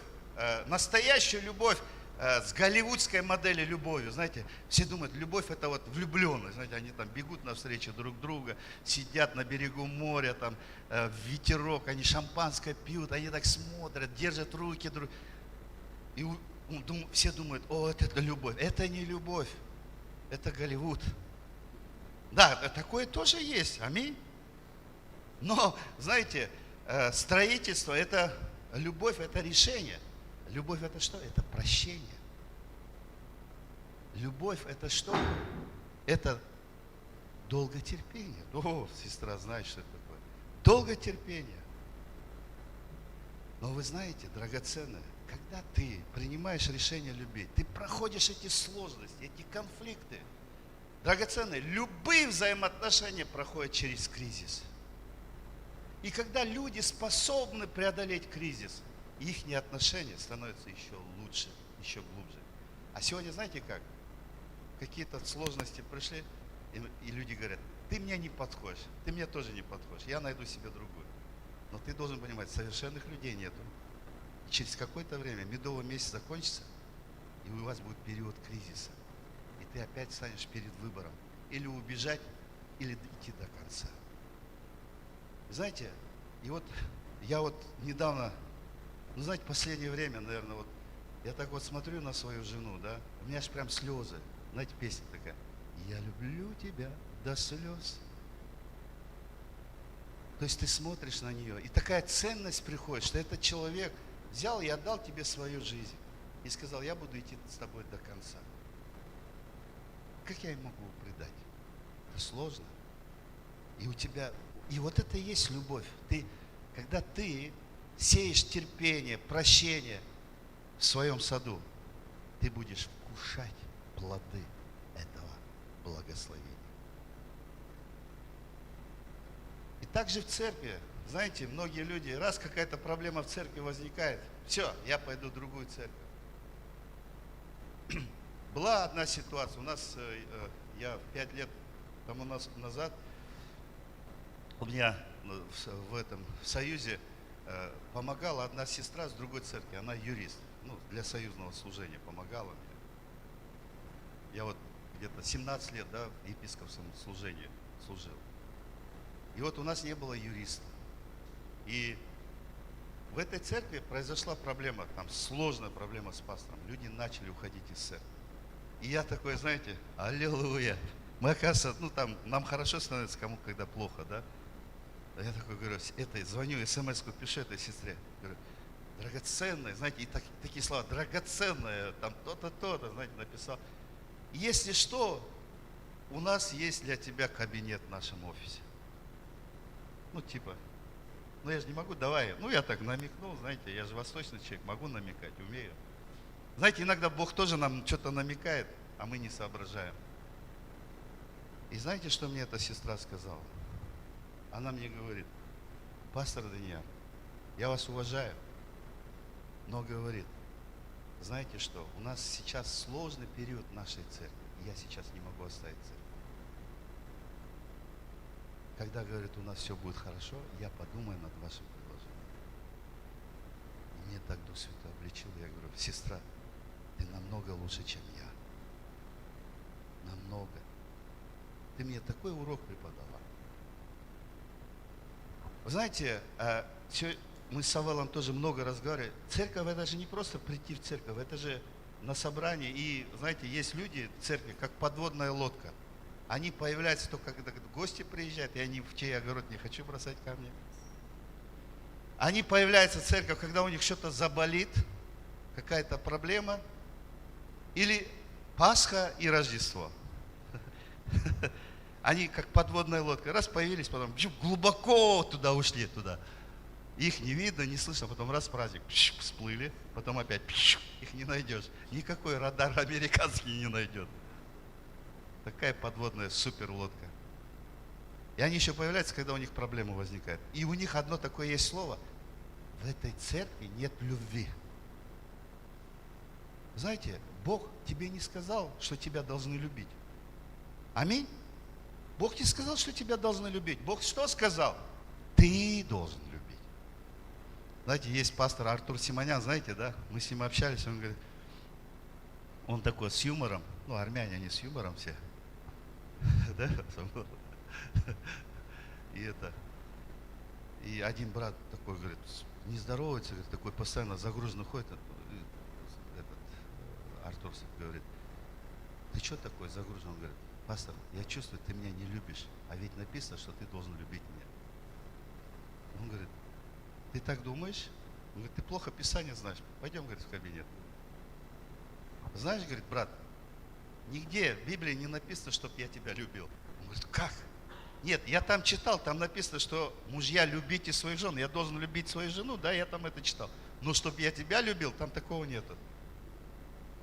настоящую любовь с голливудской моделью любовью. Знаете, все думают, любовь – это вот влюбленность. Знаете, они там бегут навстречу друг друга, сидят на берегу моря, там ветерок, они шампанское пьют, они так смотрят, держат руки друг. И все думают: о, это любовь. Это не любовь, это Голливуд. Да, такое тоже есть, аминь. Но, знаете, строительство – это любовь, это решение. Любовь – это что? Это прощение. Любовь – это что? Это долготерпение. О, сестра знает, что это такое. Долготерпение. Но вы знаете, драгоценное, когда ты принимаешь решение любить, ты проходишь эти сложности, эти конфликты. Драгоценные, любые взаимоотношения проходят через кризис. И когда люди способны преодолеть кризис, их отношения становятся еще лучше, еще глубже. А сегодня, знаете как? Какие-то сложности пришли, и люди говорят: ты мне не подходишь, ты мне тоже не подходишь, я найду себе другую. Но ты должен понимать, совершенных людей нету. И через какое-то время медовый месяц закончится, и у вас будет период кризиса. И ты опять станешь перед выбором: или убежать, или идти до конца. Знаете, и вот я вот недавно, ну знаете, последнее время, наверное, вот я так вот смотрю на свою жену, да, у меня аж прям слезы. Знаете, песня такая: я люблю тебя до слез. То есть ты смотришь на нее, и такая ценность приходит, что этот человек взял и отдал тебе свою жизнь. И сказал: я буду идти с тобой до конца. Как я ему могу предать? Это сложно. И у тебя, и вот это и есть любовь. Когда ты сеешь терпение, прощение в своем саду, ты будешь вкушать плоды этого благословения. И также в церкви, знаете, многие люди, раз какая-то проблема в церкви возникает, все, я пойду в другую церковь. Была одна ситуация, у нас, я 5 лет тому назад, у меня в Союзе помогала одна сестра с другой церкви, она юрист, ну, для союзного служения помогала мне. Я вот где-то 17 лет, да, в епископском служении служил. И вот у нас не было юриста. И в этой церкви произошла проблема, там сложная проблема с пастором. Люди начали уходить из церкви. И я такой, знаете, аллилуйя. Мы, оказывается, ну там, нам хорошо становится, кому когда плохо, да? А я такой говорю, звоню, смс-ку пишу этой сестре. Говорю: драгоценная, знаете, и такие слова, драгоценная, там то-то, то-то, знаете, написал. Если что, у нас есть для тебя кабинет в нашем офисе. Ну, типа, ну я же не могу, давай. Ну, я так намекнул, знаете, я же восточный человек, могу намекать, умею. Знаете, иногда Бог тоже нам что-то намекает, а мы не соображаем. И знаете, что мне эта сестра сказала? Она мне говорит: пастор Даниил, я вас уважаю, но говорит, знаете что, у нас сейчас сложный период нашей церкви, и я сейчас не могу оставить церковь. Когда, говорит, у нас все будет хорошо, я подумаю над вашим предложением. И мне так Дух Святой обличил, я говорю: сестра, ты намного лучше, чем я. Намного. Ты мне такой урок преподала. Вы знаете, мы с Савелом тоже много разговаривали. Церковь — это же не просто прийти в церковь, это же на собрание. И, знаете, есть люди в церкви, как подводная лодка. Они появляются только когда гости приезжают, и они в чей огород не хочу бросать камни. Они появляются в церковь, когда у них что-то заболит, какая-то проблема, или Пасха и Рождество. Они как подводная лодка. Раз появились, потом глубоко туда ушли, туда. Их не видно, не слышно, потом раз праздник, всплыли, потом опять их не найдешь. Никакой радар американский не найдет. Такая подводная суперлодка. И они еще появляются, когда у них проблемы возникают. И у них одно такое есть слово: в этой церкви нет любви. Знаете, Бог тебе не сказал, что тебя должны любить. Аминь. Бог не сказал, что тебя должны любить. Бог что сказал? Ты должен любить. Знаете, есть пастор Артур Симонян, знаете, да? Мы с ним общались, он говорит, он такой с юмором, ну, армяне, они с юмором все. Да? И один брат такой, говорит, не здоровается, говорит, такой постоянно загруженный ходит. Артур говорит, ты что такой загружен? Он говорит, пастор, я чувствую, ты меня не любишь, а ведь написано, что ты должен любить меня. Он говорит, ты так думаешь? Он говорит, ты плохо Писание знаешь. Пойдем, говорит, в кабинет. Знаешь, говорит, брат, нигде в Библии не написано, чтобы я тебя любил. Он говорит, как? Нет, я там читал, там написано, что мужья, любите своих жен. Я должен любить свою жену, да, я там это читал. Но чтобы я тебя любил, там такого нету.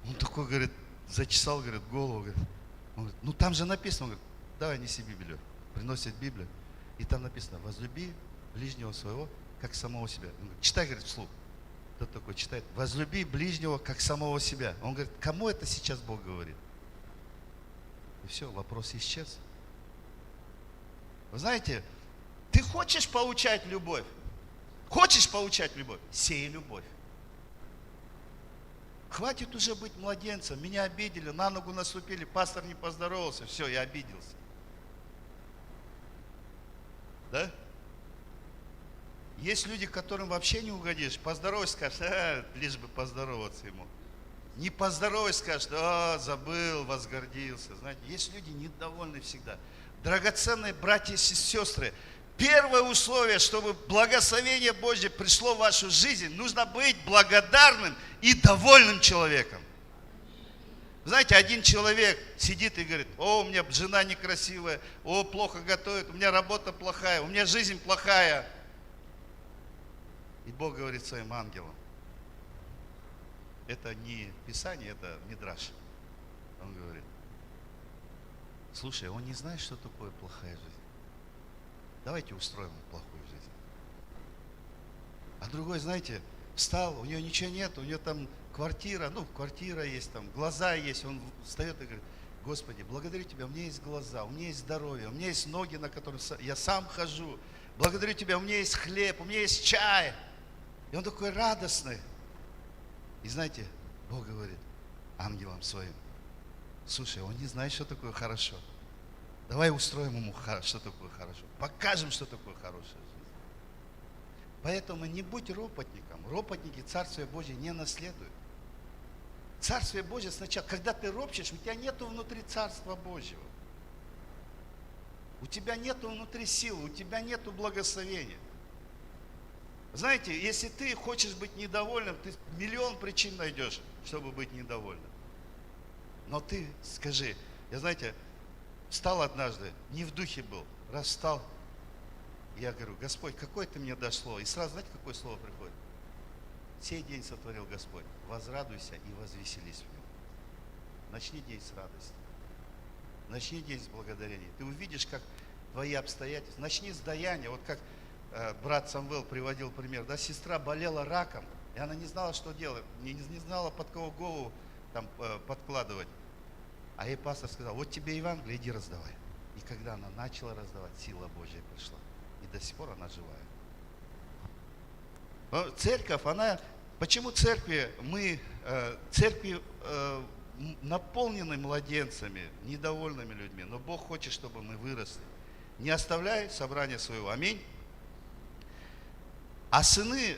Он такой, говорит, зачесал, говорит, голову, говорит. Он говорит, ну там же написано, он говорит, давай неси Библию. Приносит Библию, и там написано, возлюби ближнего своего, как самого себя. Он говорит, читай, говорит, вслух. Тот такой читает, возлюби ближнего, как самого себя. Он говорит, кому это сейчас Бог говорит? И все, вопрос исчез. Вы знаете, ты хочешь получать любовь? Хочешь получать любовь? Сей любовь. Хватит уже быть младенцем. Меня обидели, на ногу наступили, пастор не поздоровался, все, я обиделся. Да? Есть люди, которым вообще не угодишь. Поздоровайся, скажешь, лишь бы поздороваться ему. Не поздоровайся, скажешь, забыл, возгордился. Знаете, есть люди недовольны всегда. Драгоценные братья и сестры, первое условие, чтобы благословение Божье пришло в вашу жизнь, нужно быть благодарным и довольным человеком. Знаете, один человек сидит и говорит, о, у меня жена некрасивая, о, плохо готовит, у меня работа плохая, у меня жизнь плохая. И Бог говорит своим ангелам, это не Писание, это Мидраш. Он говорит, слушай, он не знает, что такое плохая жизнь. Давайте устроим ему плохую жизнь. А другой, знаете, встал, у него ничего нет, у него там квартира есть, там глаза есть. Он встает и говорит, Господи, благодарю Тебя, у меня есть глаза, у меня есть здоровье, у меня есть ноги, на которых я сам хожу. Благодарю Тебя, у меня есть хлеб, у меня есть чай. И он такой радостный. И знаете, Бог говорит ангелам своим, слушай, он не знает, что такое хорошо. Давай устроим ему, что такое хорошо. Покажем, что такое хорошая жизнь. Поэтому не будь ропотником. Ропотники Царствие Божие не наследуют. Царствие Божие сначала, когда ты ропчешь, у тебя нету внутри Царства Божьего. У тебя нету внутри силы, у тебя нету благословения. Знаете, если ты хочешь быть недовольным, ты миллион причин найдешь, чтобы быть недовольным. Но ты скажи, знаете, встал однажды, не в духе был, раз встал, я говорю, Господь, какое ты мне дошло? И сразу, знаете, какое слово приходит? Сей день сотворил Господь, возрадуйся и возвеселись в нем. Начни день с радости. Начни день с благодарения. Ты увидишь, как твои обстоятельства. Начни с даяния. Вот как брат Самвел приводил пример. Да, сестра болела раком, и она не знала, что делать. Не знала, под кого голову там подкладывать. А ей пастор сказал, вот тебе Евангелие, иди раздавай. И когда она начала раздавать, сила Божья пришла. И до сих пор она живая. Церковь, почему церкви наполнены младенцами, недовольными людьми, но Бог хочет, чтобы мы выросли. Не оставляй собрание своего. Аминь. А сыны,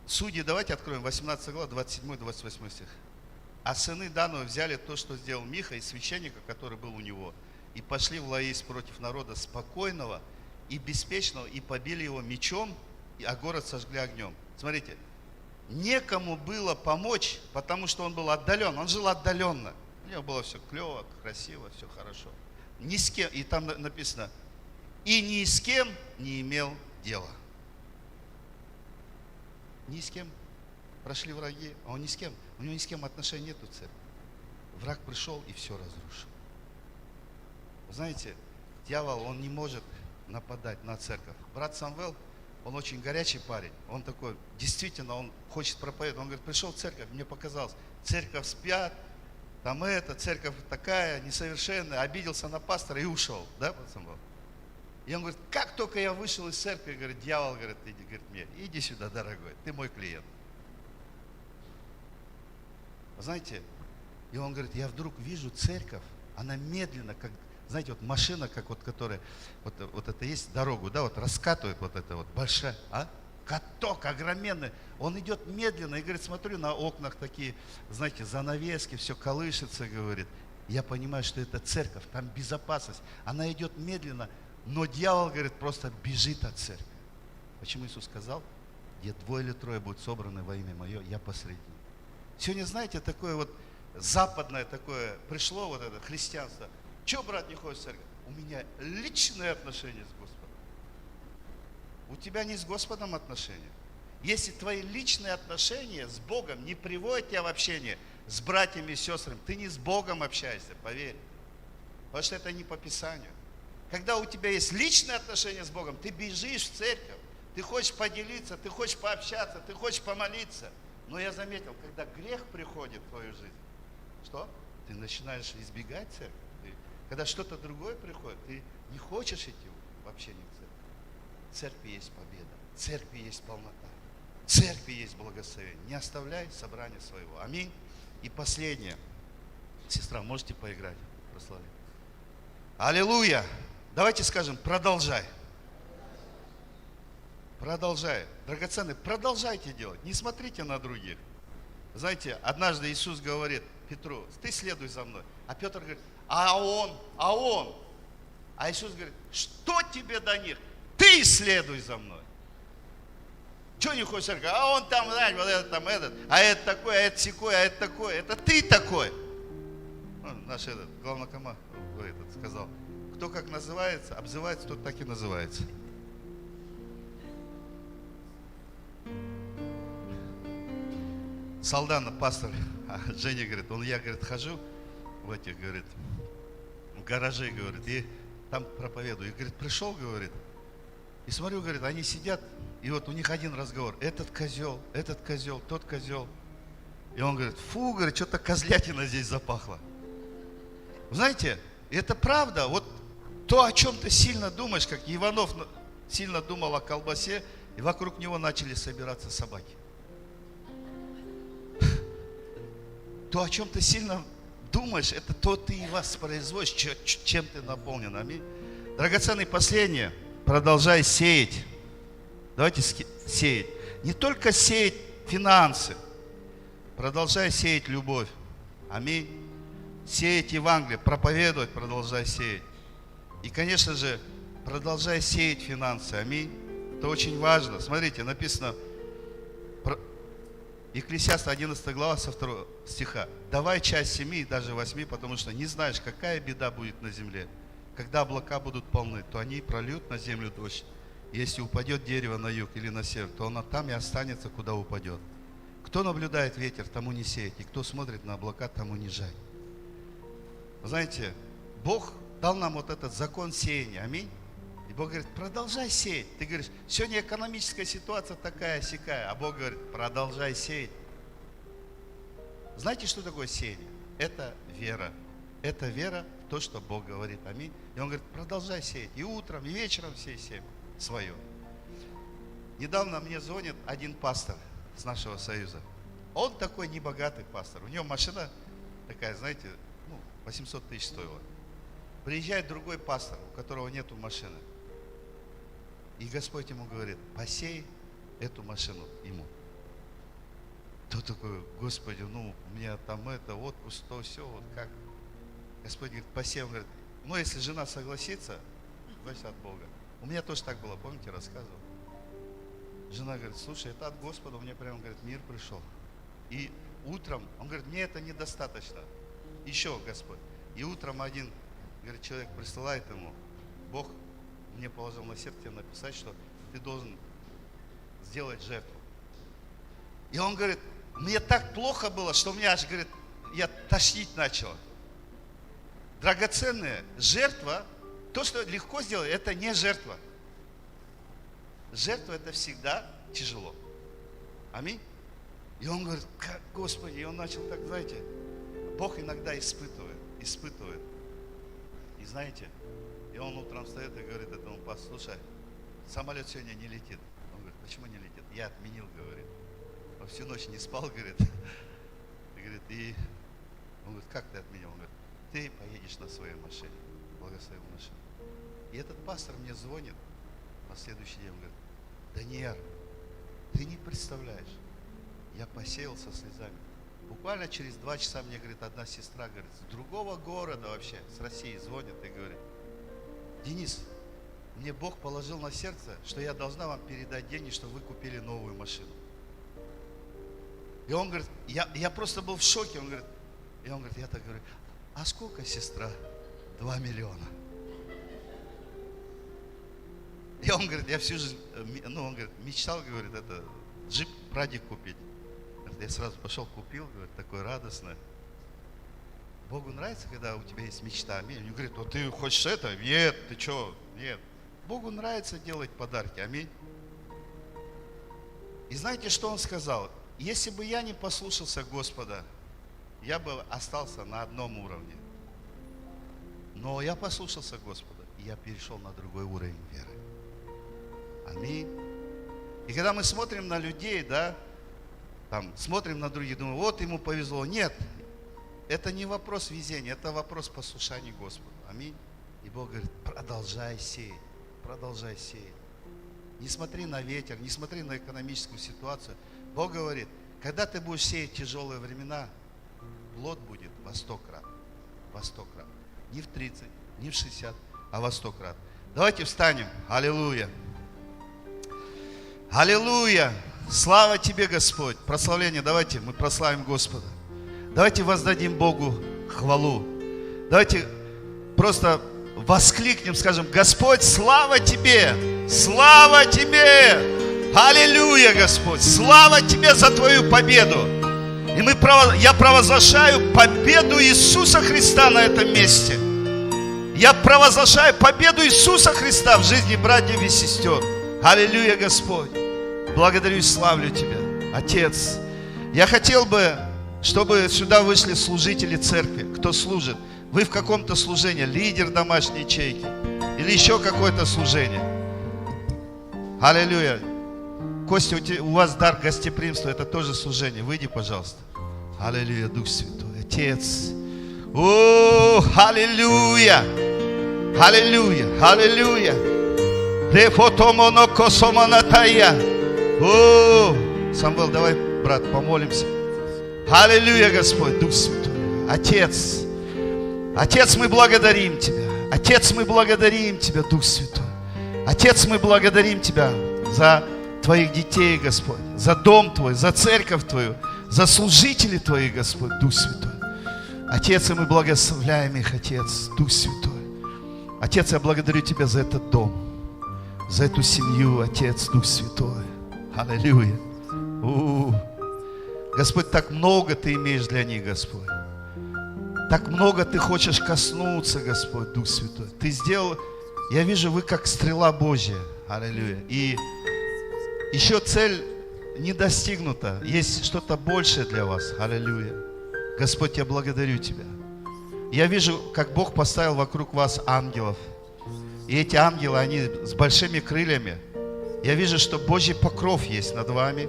Судьи, давайте откроем 18 глава, 27-28 стих. А сыны Данова взяли то, что сделал Миха, и священника, который был у него, и пошли в Лаис против народа спокойного и беспечного, и побили его мечом, а город сожгли огнем. Смотрите, некому было помочь, потому что он был отдален, он жил отдаленно. У него было все клево, красиво, все хорошо. Ни с кем, и там написано, и ни с кем не имел дела. Ни с кем. Прошли враги, а он ни с кем. У него ни с кем отношений нету в церкви. Враг пришел и все разрушил. Вы знаете, дьявол, он не может нападать на церковь. Брат Самвел, он очень горячий парень. Он такой, действительно, он хочет проповедовать. Он говорит, пришел в церковь, мне показалось, церковь спят, там это, церковь такая, несовершенная, обиделся на пастора и ушел. Да, брат Самвел? И он говорит, как только я вышел из церкви, говорит, дьявол, говорит, иди, говорит мне, иди сюда, дорогой, ты мой клиент. Знаете, и он говорит, я вдруг вижу церковь, она медленно, как, знаете, вот машина, как вот, которая, вот это есть дорогу, да, вот раскатывает вот это вот большая, каток огроменный, он идет медленно, и говорит, смотрю, на окнах такие, знаете, занавески, все колышется, говорит, я понимаю, что это церковь, там безопасность, она идет медленно, но дьявол, говорит, просто бежит от церкви. Почему Иисус сказал, где 2 или 3 будут собраны во имя Мое, я посреди. Сегодня, знаете, такое вот западное такое, пришло вот это христианство. Че, брат, не ходишь в церковь? У меня личные отношения с Господом. У тебя не с Господом отношения. Если твои личные отношения с Богом не приводят тебя в общение с братьями и сестрами, ты не с Богом общаешься, поверь. Потому что это не по Писанию. Когда у тебя есть личные отношения с Богом, ты бежишь в церковь, ты хочешь поделиться, ты хочешь пообщаться, ты хочешь помолиться. Но я заметил, когда грех приходит в твою жизнь, что? Ты начинаешь избегать церкви. Когда что-то другое приходит, ты не хочешь идти в общение к церкви. В церкви есть победа, в церкви есть полнота, в церкви есть благословение. Не оставляй собрание своего. Аминь. И последнее. Сестра, можете поиграть? Прославляй. Аллилуйя! Давайте скажем, продолжай. Продолжай. Драгоценные, продолжайте делать. Не смотрите на других. Знаете, однажды Иисус говорит Петру, ты следуй за мной. А Петр говорит, а он. А Иисус говорит, что тебе до них? Ты следуй за мной. Чего не хочешь церковь? А он там, знаешь, вот этот, там этот. А это такой, а это сякой, а это такой. Это ты такой. Наш этот, главнокомандующий этот сказал, кто как называется, обзывается, тот так и называется. Салдана, пастор, Женя говорит, я, говорит, хожу в этих, говорит, в гараже, говорит, и там проповедую. И, говорит, пришел, говорит, и смотрю, говорит, они сидят, и вот у них один разговор, этот козел, тот козел. И он говорит, фу, говорит, что-то козлятина здесь запахло. Вы знаете, это правда, вот то, о чем ты сильно думаешь, как Иванов сильно думал о колбасе, и вокруг него начали собираться собаки. То, о чем ты сильно думаешь, это то ты и воспроизводишь, чем ты наполнен. Аминь. Драгоценный, последнее. Продолжай сеять. Давайте сеять. Не только сеять финансы. Продолжай сеять любовь. Аминь. Сеять Евангелие, проповедовать, продолжай сеять. И, конечно же, продолжай сеять финансы. Аминь. Это очень важно. Смотрите, написано, Екклесиаста 11 глава со 2 стиха. Давай часть 7 и даже 8, потому что не знаешь, какая беда будет на земле. Когда облака будут полны, то они прольют на землю дождь. Если упадет дерево на юг или на север, то оно там и останется, куда упадет. Кто наблюдает ветер, тому не сеять, и кто смотрит на облака, тому не жать. Знаете, Бог дал нам вот этот закон сеяния. Аминь. И Бог говорит, продолжай сеять. Ты говоришь, сегодня экономическая ситуация такая-сякая. А Бог говорит, продолжай сеять. Знаете, что такое сеяние? Это вера. Это вера в то, что Бог говорит. Аминь. И Он говорит, продолжай сеять. И утром, и вечером сей семя свое. Недавно мне звонит один пастор с нашего союза. Он такой небогатый пастор. У него машина такая, знаете, 800 тысяч стоила. Приезжает другой пастор, у которого нету машины. И Господь ему говорит, посей эту машину ему. Тот такой: Господи, ну, у меня там это, отпуск, то, все, вот как. Господь говорит: посев, говорит, ну, если жена согласится, значит, от Бога. У меня тоже так было, помните, рассказывал. Жена говорит: слушай, это от Господа, мне прямо, говорит, мир пришел. И утром, он говорит: мне это недостаточно. Еще, Господь. И утром один, говорит, человек присылает ему: Бог мне положил на сердце написать, что ты должен сделать жертву. И он говорит: мне так плохо было, что у меня аж, говорит, я тошнить начал. Драгоценная жертва, то, что легко сделать, это не жертва. Жертва — это всегда тяжело. Аминь. И он говорит: как, Господи, и он начал так, знаете, Бог иногда испытывает. И знаете, и он утром встает и говорит этому: послушай, самолет сегодня не летит. Он говорит: почему не летит? Я отменил, говорит. Он всю ночь не спал, говорит. И он говорит: как ты отменил? Он говорит: ты поедешь на своей машине. Благословил машину. И этот пастор мне звонит на следующий день. Он говорит: Даниэль, ты не представляешь, я посеял со слезами. Буквально через 2 часа мне, говорит, одна сестра, говорит, с другого города вообще, с России, звонит и говорит: Денис, мне Бог положил на сердце, что я должна вам передать деньги, чтобы вы купили новую машину. И он говорит, я просто был в шоке. Он говорит, я так говорю: а сколько, сестра? 2 миллиона. И он говорит: я всю жизнь, он говорит, мечтал, говорит, это джип Прадик купить. Я сразу пошел, купил, говорит, такой радостный. Богу нравится, когда у тебя есть мечта. Аминь. Он говорит: вот ты хочешь это? Нет, ты что? Нет. Богу нравится делать подарки. Аминь. И знаете, что он сказал? Если бы я не послушался Господа, я бы остался на одном уровне. Но я послушался Господа, и я перешел на другой уровень веры. Аминь. И когда мы смотрим на людей, да, там, смотрим на других, думаем: вот ему повезло. Нет, это не вопрос везения, это вопрос послушания Господу. Аминь. И Бог говорит: продолжай сеять, продолжай сеять. Не смотри на ветер, не смотри на экономическую ситуацию. Бог говорит: когда ты будешь сеять тяжелые времена, плод будет во 100 крат. Во 100 крат. Не в 30, не в 60, а во 100 крат. Давайте встанем. Аллилуйя. Аллилуйя. Слава Тебе, Господь. Прославление. Давайте мы прославим Господа. Давайте воздадим Богу хвалу. Давайте просто воскликнем, скажем: Господь, слава Тебе! Слава Тебе! Аллилуйя, Господь! Слава Тебе за Твою победу! И я провозглашаю победу Иисуса Христа на этом месте. Я провозглашаю победу Иисуса Христа в жизни братьев и сестер. Аллилуйя, Господь! Благодарю и славлю Тебя, Отец. Я хотел бы, чтобы сюда вышли служители церкви, кто служит. Вы в каком-то служении, лидер домашней ячейки или еще какое-то служение. Аллилуйя. Костя, у вас дар гостеприимства, это тоже служение. Выйди, пожалуйста. Аллилуйя, Дух Святой, Отец. О, аллилуйя. Аллилуйя, аллилуйя. О, Самвел, давай, брат, помолимся. Аллилуйя, Господь, Дух Святой. Отец, Отец, мы благодарим Тебя. Отец, мы благодарим Тебя, Дух Святой. Отец, мы благодарим Тебя за Твоих детей, Господь, за дом Твой, за церковь Твою, за служителей Твоих, Господь, Дух Святой. Отец, и мы благословляем их, Отец, Дух Святой. Отец, я благодарю Тебя за этот дом, за эту семью, Отец, Дух Святой. Аллилуйя. Господь, так много Ты имеешь для них, Господь. Так много Ты хочешь коснуться, Господь, Дух Святой. Ты сделал, я вижу, вы как стрела Божья. Аллилуйя. И еще цель не достигнута. Есть что-то большее для вас. Аллилуйя. Господь, я благодарю Тебя. Я вижу, как Бог поставил вокруг вас ангелов. И эти ангелы, они с большими крыльями. Я вижу, что Божий покров есть над вами.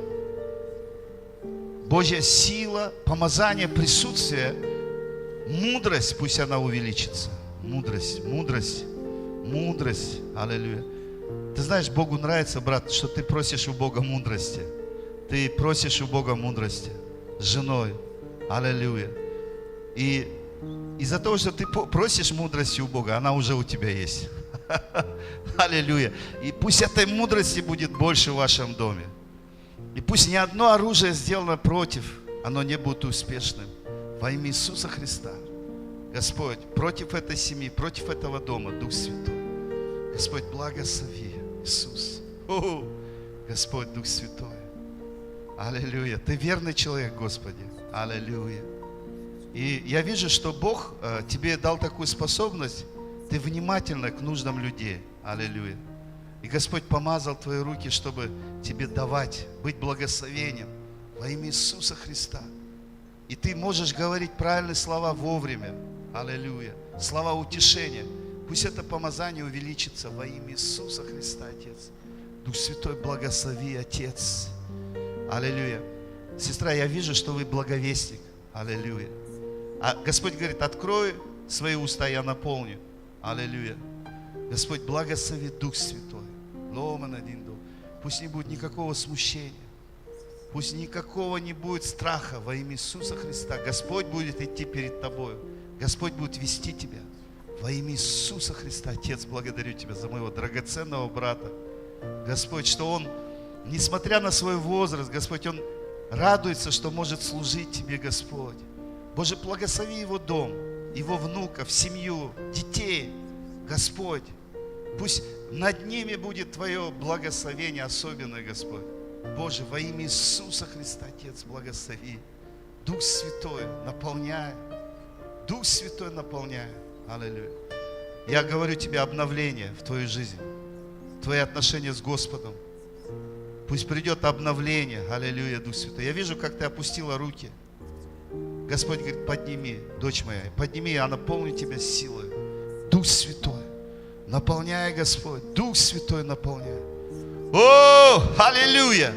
Божья сила, помазание, присутствие, мудрость, пусть она увеличится. Мудрость, мудрость, мудрость. Аллилуйя. Ты знаешь, Богу нравится, брат, что ты просишь у Бога мудрости. Ты просишь у Бога мудрости с женой. Аллилуйя. И из-за того, что ты просишь мудрости у Бога, она уже у тебя есть. Аллилуйя. И пусть этой мудрости будет больше в вашем доме. И пусть ни одно оружие сделано против, оно не будет успешным. Во имя Иисуса Христа. Господь, против этой семьи, против этого дома, Дух Святой. Господь, благослови, Иисус. О, Господь, Дух Святой. Аллилуйя. Ты верный человек, Господи. Аллилуйя. И я вижу, что Бог тебе дал такую способность. Ты внимательна к нуждам людей. Аллилуйя. И Господь помазал твои руки, чтобы тебе давать, быть благословением во имя Иисуса Христа. И ты можешь говорить правильные слова вовремя. Аллилуйя. Слова утешения. Пусть это помазание увеличится во имя Иисуса Христа, Отец. Дух Святой, благослови, Отец. Аллилуйя. Сестра, я вижу, что вы благовестник. Аллилуйя. А Господь говорит, открой свои уста, я наполню. Аллилуйя. Господь, благослови, Дух Святой. Ломан один дух. Пусть не будет никакого смущения. Пусть никакого не будет страха во имя Иисуса Христа. Господь будет идти перед тобой. Господь будет вести тебя. Во имя Иисуса Христа, Отец, благодарю Тебя за моего драгоценного брата. Господь, что он, несмотря на свой возраст, Господь, он радуется, что может служить Тебе, Господь. Боже, благослови его дом, его внуков, семью, детей, Господь. Пусть над ними будет Твое благословение особенное, Господь. Боже, во имя Иисуса Христа, Отец, благослови. Дух Святой, наполняй. Дух Святой, наполняй. Аллилуйя. Я говорю тебе обновление в твою жизнь, твои отношения с Господом. Пусть придет обновление. Аллилуйя, Дух Святой. Я вижу, как ты опустила руки. Господь говорит, подними, дочь моя, подними, я наполню тебя силой. Дух Святой, наполняй, Господь. Дух Святой, наполняй. О, аллилуйя!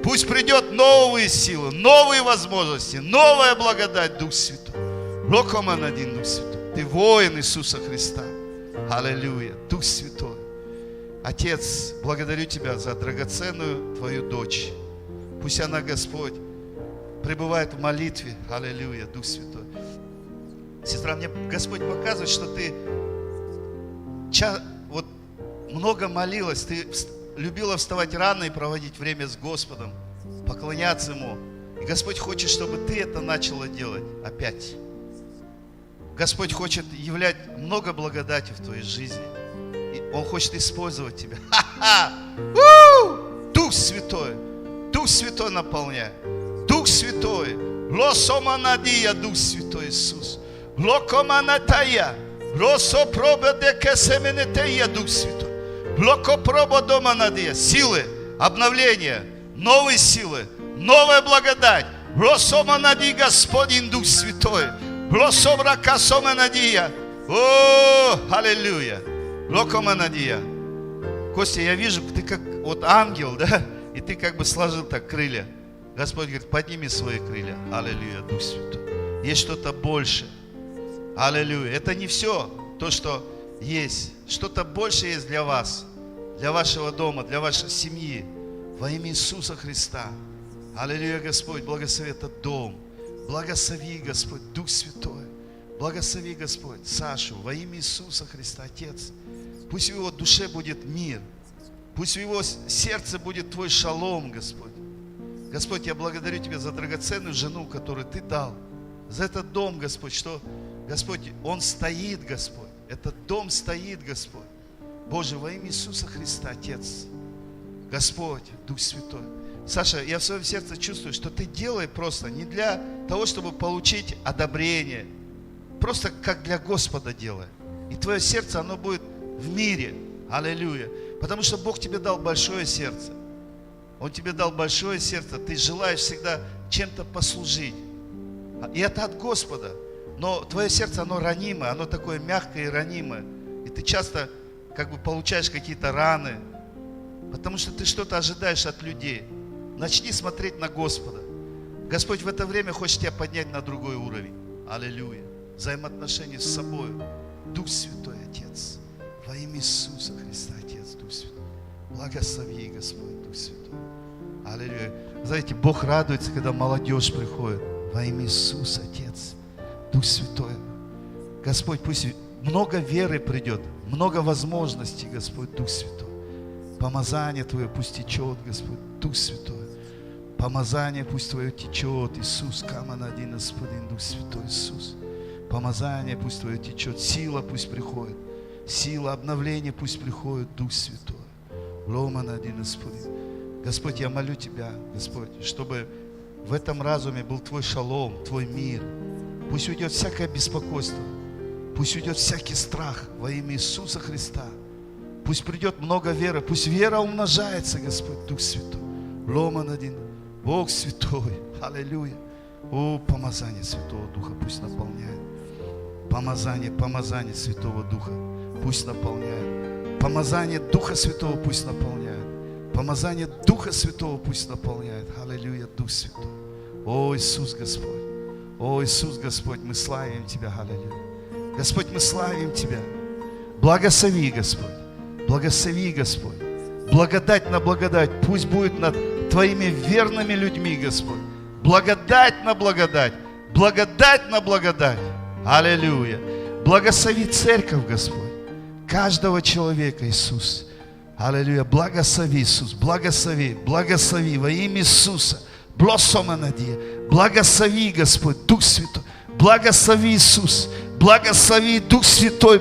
Пусть придет новые силы, новые возможности, новая благодать, Дух Святой. Локоман один, Дух Святой. Ты воин Иисуса Христа. Аллилуйя. Дух Святой. Отец, благодарю Тебя за драгоценную Твою дочь. Пусть она, Господь, пребывает в молитве. Аллилуйя. Дух Святой. Сестра, мне Господь показывает, что ты вот много молилась. Ты любила вставать рано и проводить время с Господом, поклоняться Ему. И Господь хочет, чтобы ты это начала делать опять. Господь хочет являть много благодати в твоей жизни. И Он хочет использовать тебя. Ха-ха! Дух Святой! Дух Святой наполняй. Дух Святой! Лосоманадия, Дух Святой Иисус. Локоманатая. Лосопробедекесеменетея, Дух Святой. Локопрободоманадия. Силы, обновление, новые силы, новая благодать. Лосоманади, Господин Дух Святой. О, аллилуйя. Локоманадия. Костя, я вижу, ты как вот ангел, да? И ты как бы сложил так крылья. Господь говорит, подними свои крылья. Аллилуйя, Дух Святой. Есть что-то больше. Аллилуйя. Это не все то, что есть. Что-то больше есть для вас, для вашего дома, для вашей семьи. Во имя Иисуса Христа. Аллилуйя, Господь, благослови этот дом. Благослови, Господь, Дух Святой. Благослови, Господь, Сашу во имя Иисуса Христа, Отец. Пусть в его душе будет мир. Пусть в его сердце будет Твой шалом, Господь. Господь, я благодарю Тебя за драгоценную жену, которую Ты дал. За этот дом, Господь, что, Господь, он стоит, Господь. Этот дом стоит, Господь. Боже, во имя Иисуса Христа, Отец. Господь, Дух Святой. Саша, я в своем сердце чувствую, что ты делай просто не для того, чтобы получить одобрение. Просто как для Господа делай. И твое сердце, оно будет в мире. Аллилуйя. Потому что Бог тебе дал большое сердце. Он тебе дал большое сердце. Ты желаешь всегда чем-то послужить. И это от Господа. Но твое сердце, оно ранимое. Оно такое мягкое и ранимое. И ты часто как бы получаешь какие-то раны. Потому что ты что-то ожидаешь от людей. Начни смотреть на Господа. Господь в это время хочет тебя поднять на другой уровень. Аллилуйя. Взаимоотношения с собой. Дух Святой, Отец. Во имя Иисуса Христа, Отец, Дух Святой. Благослови, Господь, Дух Святой. Аллилуйя. Знаете, Бог радуется, когда молодежь приходит. Во имя Иисуса, Отец, Дух Святой. Господь, пусть много веры придет, много возможностей, Господь, Дух Святой. Помазание Твое пусть течет, Господь, Дух Святой. Помазание пусть Твое течет, Иисус, каман один, Господин, Дух Святой, Иисус. Помазание пусть Твое течет, сила пусть приходит, сила обновления пусть приходит, Дух Святой. Ломан один, Господин. Господь, я молю Тебя, Господь, чтобы в этом разуме был Твой шалом, Твой мир. Пусть уйдет всякое беспокойство, пусть уйдет всякий страх во имя Иисуса Христа. Пусть придет много веры, пусть вера умножается, Господь, Дух Святой. Ломан один, Бог Святой, аллилуйя. О, помазание Святого Духа пусть наполняет. Помазание Святого Духа пусть наполняет. Помазание Духа Святого пусть наполняет. Помазание Духа Святого пусть наполняет. Аллилуйя, Дух Святой. О, Иисус Господь. О, Иисус Господь, мы славим Тебя. Аллилуйя. Господь, мы славим Тебя. Благослови, Господь. Благослови, Господь. Благодать на благодать пусть будет над Твоими верными людьми, Господь. Благодать на благодать. Благодать на благодать. Аллилуйя. Благослови церковь, Господь. Каждого человека, Иисус. Аллилуйя. Благослови, Иисус. Благослови. Благослови во имя Иисуса. Благослови, Господь, Дух Святой. Благослови, Иисус. Благослови, Дух Святой.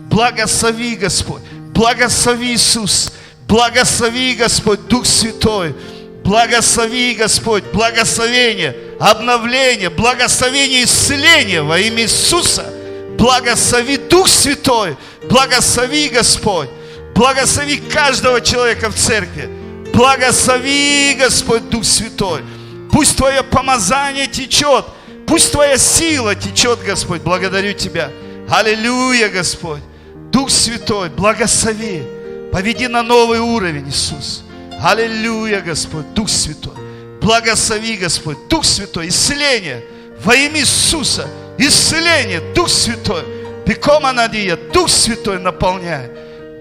Благослови, Господь. Благослови, Иисус. Благослови, Господь, Дух Святой. Благослови, Господь, благословение, обновление, благословение, исцеление во имя Иисуса. Благослови, Дух Святой. Благослови, Господь. Благослови каждого человека в церкви. Благослови, Господь, Дух Святой. Пусть Твое помазание течет. Пусть Твоя сила течет, Господь. Благодарю Тебя. Аллилуйя, Господь. Дух Святой, благослови. Поведи на новый уровень, Иисус. Аллилуйя, Господь, Дух Святой. Благослови, Господь, Дух Святой. Исцеление во имя Иисуса. Исцеление, Дух Святой. Пикоманадия, Дух Святой наполняй.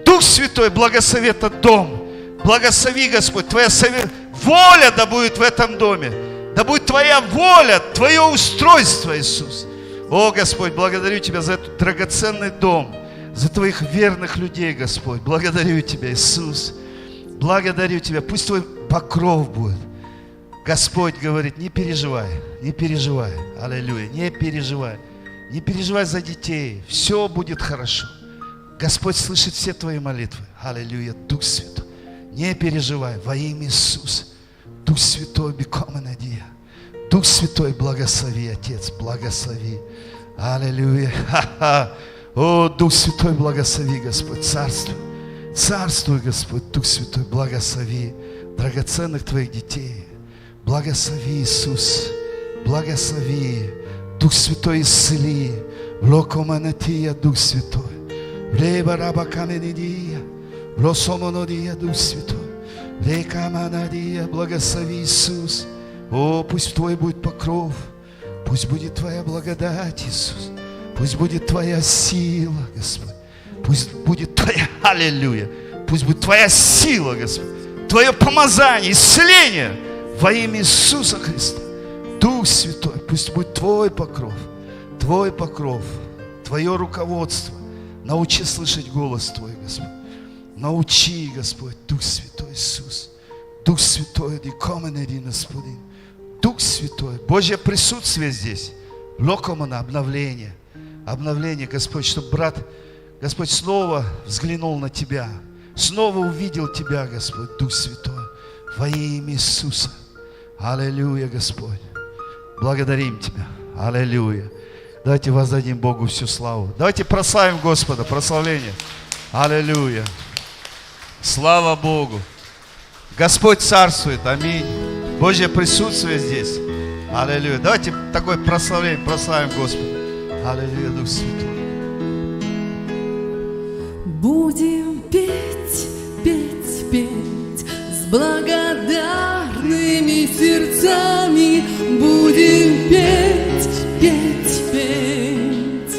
Дух Святой, благослови этот дом. Благослови, Господь, Твоя воля да будет в этом доме. Да будет Твоя воля, Твое устройство, Иисус. О, Господь, благодарю Тебя за этот драгоценный дом, за Твоих верных людей, Господь. Благодарю Тебя, Иисус. Благодарю Тебя. Пусть Твой покров будет. Господь говорит, не переживай, не переживай. Аллилуйя, не переживай. Не переживай за детей. Все будет хорошо. Господь слышит все твои молитвы. Аллилуйя, Дух Святой. Не переживай во имя Иисуса. Дух Святой, бекоманадия. Дух Святой, благослови, Отец, благослови. Аллилуйя. Ха-ха. О, Дух Святой, благослови, Господь, царствуй. Царствуй, Господь, Дух Святой, благослови драгоценных Твоих детей. Благослови, Иисус. Благослови. Дух Святой, исцели. Локоманатия, Дух Святой. Влеба раба каменедия. Лосомонодия, Дух Святой. Лекаманадия, благослови, Иисус. О, пусть Твой будет покров. Пусть будет Твоя благодать, Иисус. Пусть будет Твоя сила, Господь. Пусть будет Твоя, аллилуйя. Пусть будет Твоя сила, Господь. Твое помазание, исцеление во имя Иисуса Христа. Дух Святой, пусть будет Твой покров. Твой покров. Твое руководство. Научи слышать голос Твой, Господь. Научи, Господь, Дух Святой, Иисус. Дух Святой, дикоменеди, Господин. Дух Святой, Божье присутствие здесь. Локомана, обновление. Обновление, Господь, чтобы брат, Господь, снова взглянул на Тебя. Снова увидел Тебя, Господь, Дух Святой. Во имя Иисуса. Аллилуйя, Господь. Благодарим Тебя. Аллилуйя. Давайте воздадим Богу всю славу. Давайте прославим Господа, прославление. Аллилуйя. Слава Богу. Господь царствует. Аминь. Божье присутствие здесь. Аллилуйя. Давайте такое прославление, прославим Господа. Аллилуйя, Дух Святой. Будем петь, петь, петь с благодарными сердцами. Будем петь, петь, петь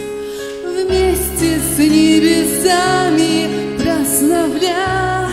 вместе с небесами, прославлять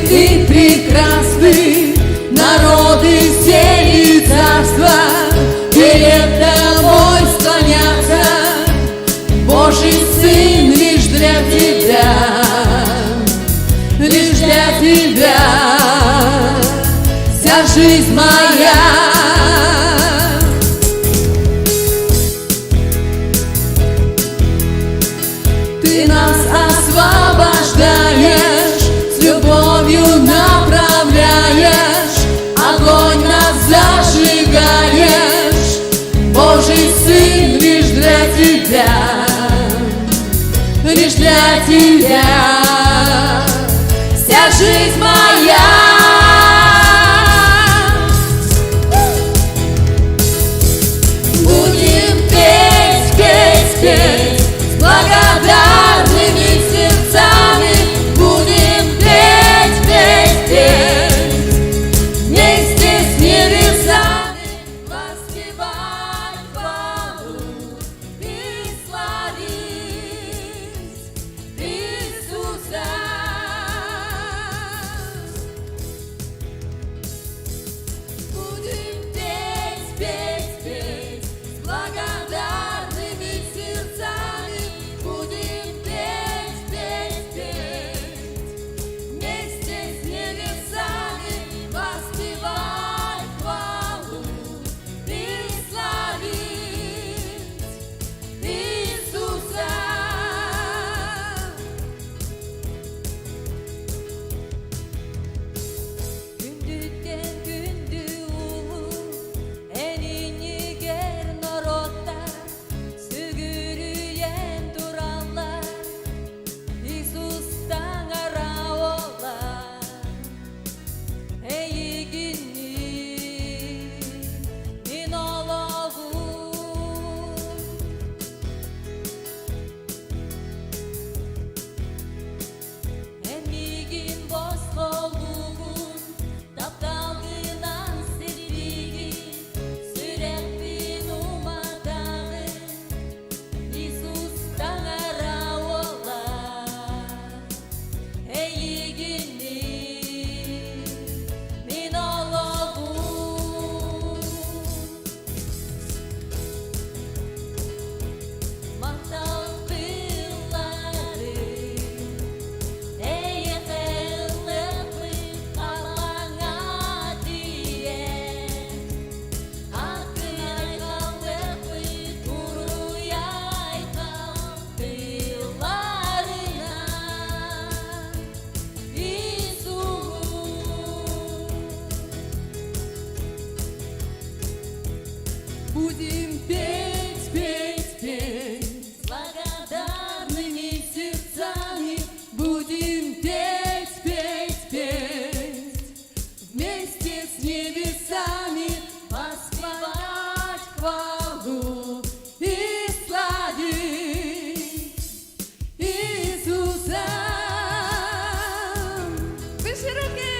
Ты прекрасный, народы все и царства перед тобой склонятся. Божий Сын лишь для тебя, лишь для тебя вся жизнь моя. Ты нас освобождаешь, с любовью направляешь, огонь нас зажигаешь. Божий Сын лишь для тебя, лишь для тебя вся жизнь моя. Будем петь, петь, петь с благодарными сердцами. Будем петь, петь, петь вместе с небесами, воспевать хвалу и славить Иисуса. Будем петь, петь, петь с благодарными сердцами. Будем петь, петь, петь вместе с небесами, воспевать хвалу и славить Иисуса. Gündüzden gündü ulu, elini ger narodlar, sügürüyen duranlar, İsus'tan ara olar. Ey günlük min oğlum, Emigin bozkoluğun, tapdalgınan sirligin, sürekli numadağı, İsus'tan ara olar. Ey günlük min oğlum, mahtal kılları, ey kılıklı kalana diye, hakkı aykalıklı gurur yaykan kıllarına, İsus. Будем петь, петь, петь с благодарными сердцами. Будем петь, петь, петь вместе с небесами, воспевать хвалу и славить Иисуса. Выше руки!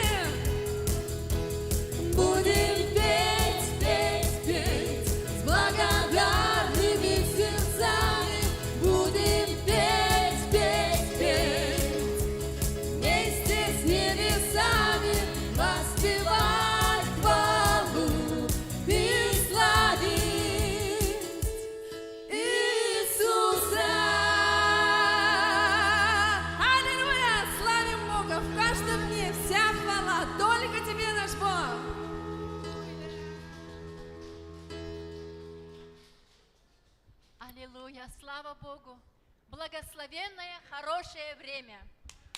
Будем петь, петь, петь с благодарными сердцами. Будем петь, петь, петь вместе с небесами, воспевать хвалу и славить Иисуса. Аллилуйя! Славим Бога! В каждом дне вся хвала только Тебе, наш Бог! Аллилуйя, слава Богу. Благословенное, хорошее время.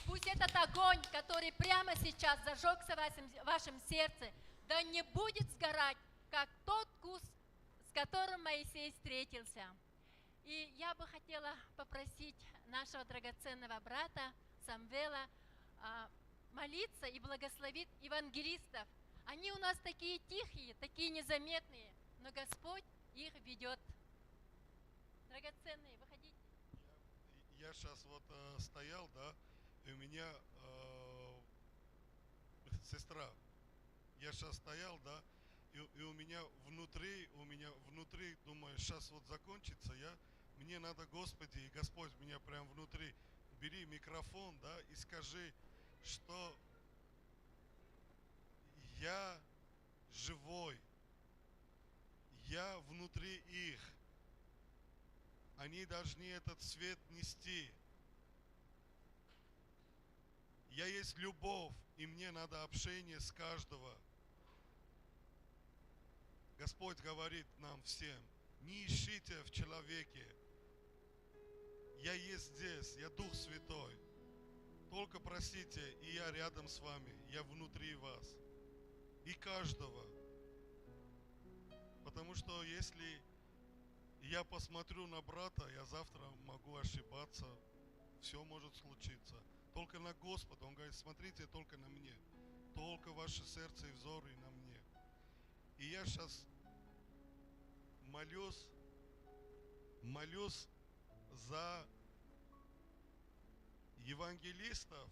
Пусть этот огонь, который прямо сейчас зажегся в вашем сердце, да не будет сгорать, как тот куст, с которым Моисей встретился. И я бы хотела попросить нашего драгоценного брата Самвела молиться и благословить евангелистов. Они у нас такие тихие, такие незаметные, но Господь их ведет. Драгоценные, выходите. Я сейчас вот стоял, да, и у меня сестра, я сейчас стоял, да, и у меня внутри, думаю, сейчас вот закончится, мне надо, Господи, и Господь меня прям внутри, бери микрофон, да, и скажи, что я живой, я внутри их. Они должны этот свет нести. Я есть любовь, и мне надо общение с каждого. Господь говорит нам всем, не ищите в человеке. Я есть здесь, я Дух Святой. Только просите, и я рядом с вами, я внутри вас. И каждого. Потому что если я посмотрю на брата, я завтра могу ошибаться, все может случиться. Только на Господа, Он говорит, смотрите только на мне. Только ваше сердце и взоры на мне. И я сейчас молюсь за евангелистов.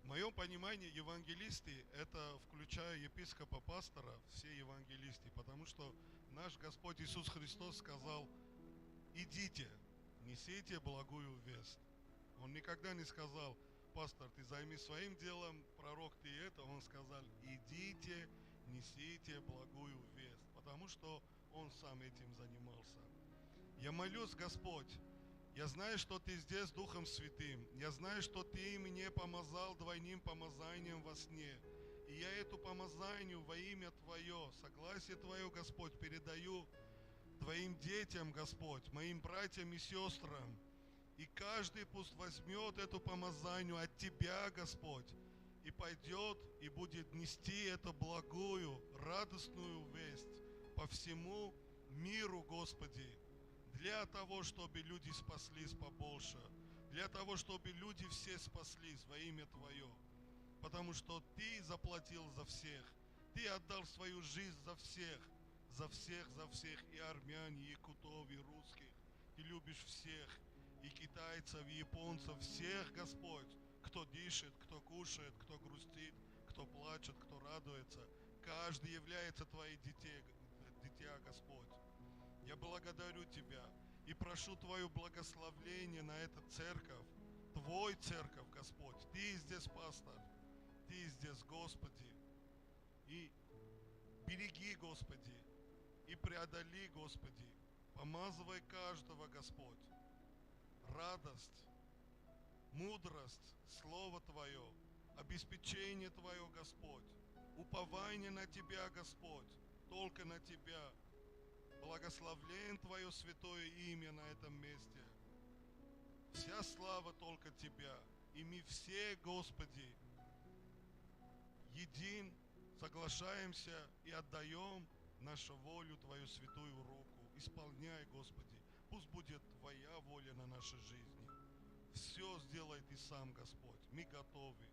В моем понимании евангелисты, это включая епископа, пастора, все евангелисты. Потому что наш Господь Иисус Христос сказал, идите, несите благую весть. Он никогда не сказал, пастор, ты займись своим делом, пророк, ты это. Он сказал, идите, несите благую весть. Потому что Он сам этим занимался. Я молюсь, Господь, я знаю, что Ты здесь Духом Святым. Я знаю, что Ты мне помазал двойным помазанием во сне. И я эту помазанию во имя Твое, согласие Твое, Господь, передаю Твоим детям, Господь, моим братьям и сестрам. И каждый пусть возьмет эту помазанию от Тебя, Господь, и пойдет и будет нести эту благую, радостную весть по всему миру, Господи, для того, чтобы люди спаслись побольше, для того, чтобы люди все спаслись во имя Твое. Потому что Ты заплатил за всех, Ты отдал свою жизнь за всех, и армян, и якутов, и русских. Ты любишь всех, и китайцев, и японцев, всех, Господь, кто дышит, кто кушает, кто грустит, кто плачет, кто радуется. Каждый является Твоим дитя, Господь. Я благодарю Тебя и прошу Твое благословение на эту церковь, Твой церковь, Господь. Ты здесь, пастор, Ты здесь, Господи. И береги, Господи, и преодоли, Господи. Помазывай каждого, Господь. Радость, мудрость, Слово Твое, обеспечение Твое, Господь. Упование на Тебя, Господь, только на Тебя. Благословлен Твое святое имя на этом месте. Вся слава только Тебя. И мы все, Господи, един, соглашаемся и отдаем нашу волю Твою святую руку. Исполняй, Господи. Пусть будет Твоя воля на нашей жизни. Все сделай Ты сам, Господь. Мы готовы.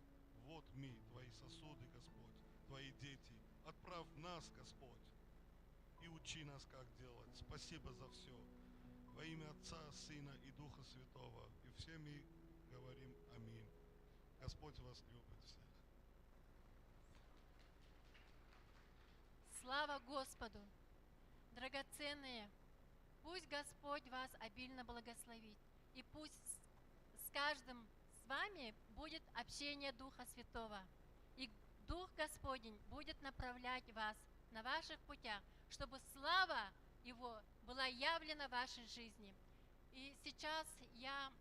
Вот мы, Твои сосуды, Господь, Твои дети. Отправь нас, Господь, и учи нас, как делать. Спасибо за все. Во имя Отца, Сына и Духа Святого. И все мы говорим аминь. Господь вас любит всех. Слава Господу! Драгоценные, пусть Господь вас обильно благословит. И пусть с каждым с вами будет общение Духа Святого. И Дух Господень будет направлять вас на ваших путях, чтобы слава Его была явлена в вашей жизни. И сейчас я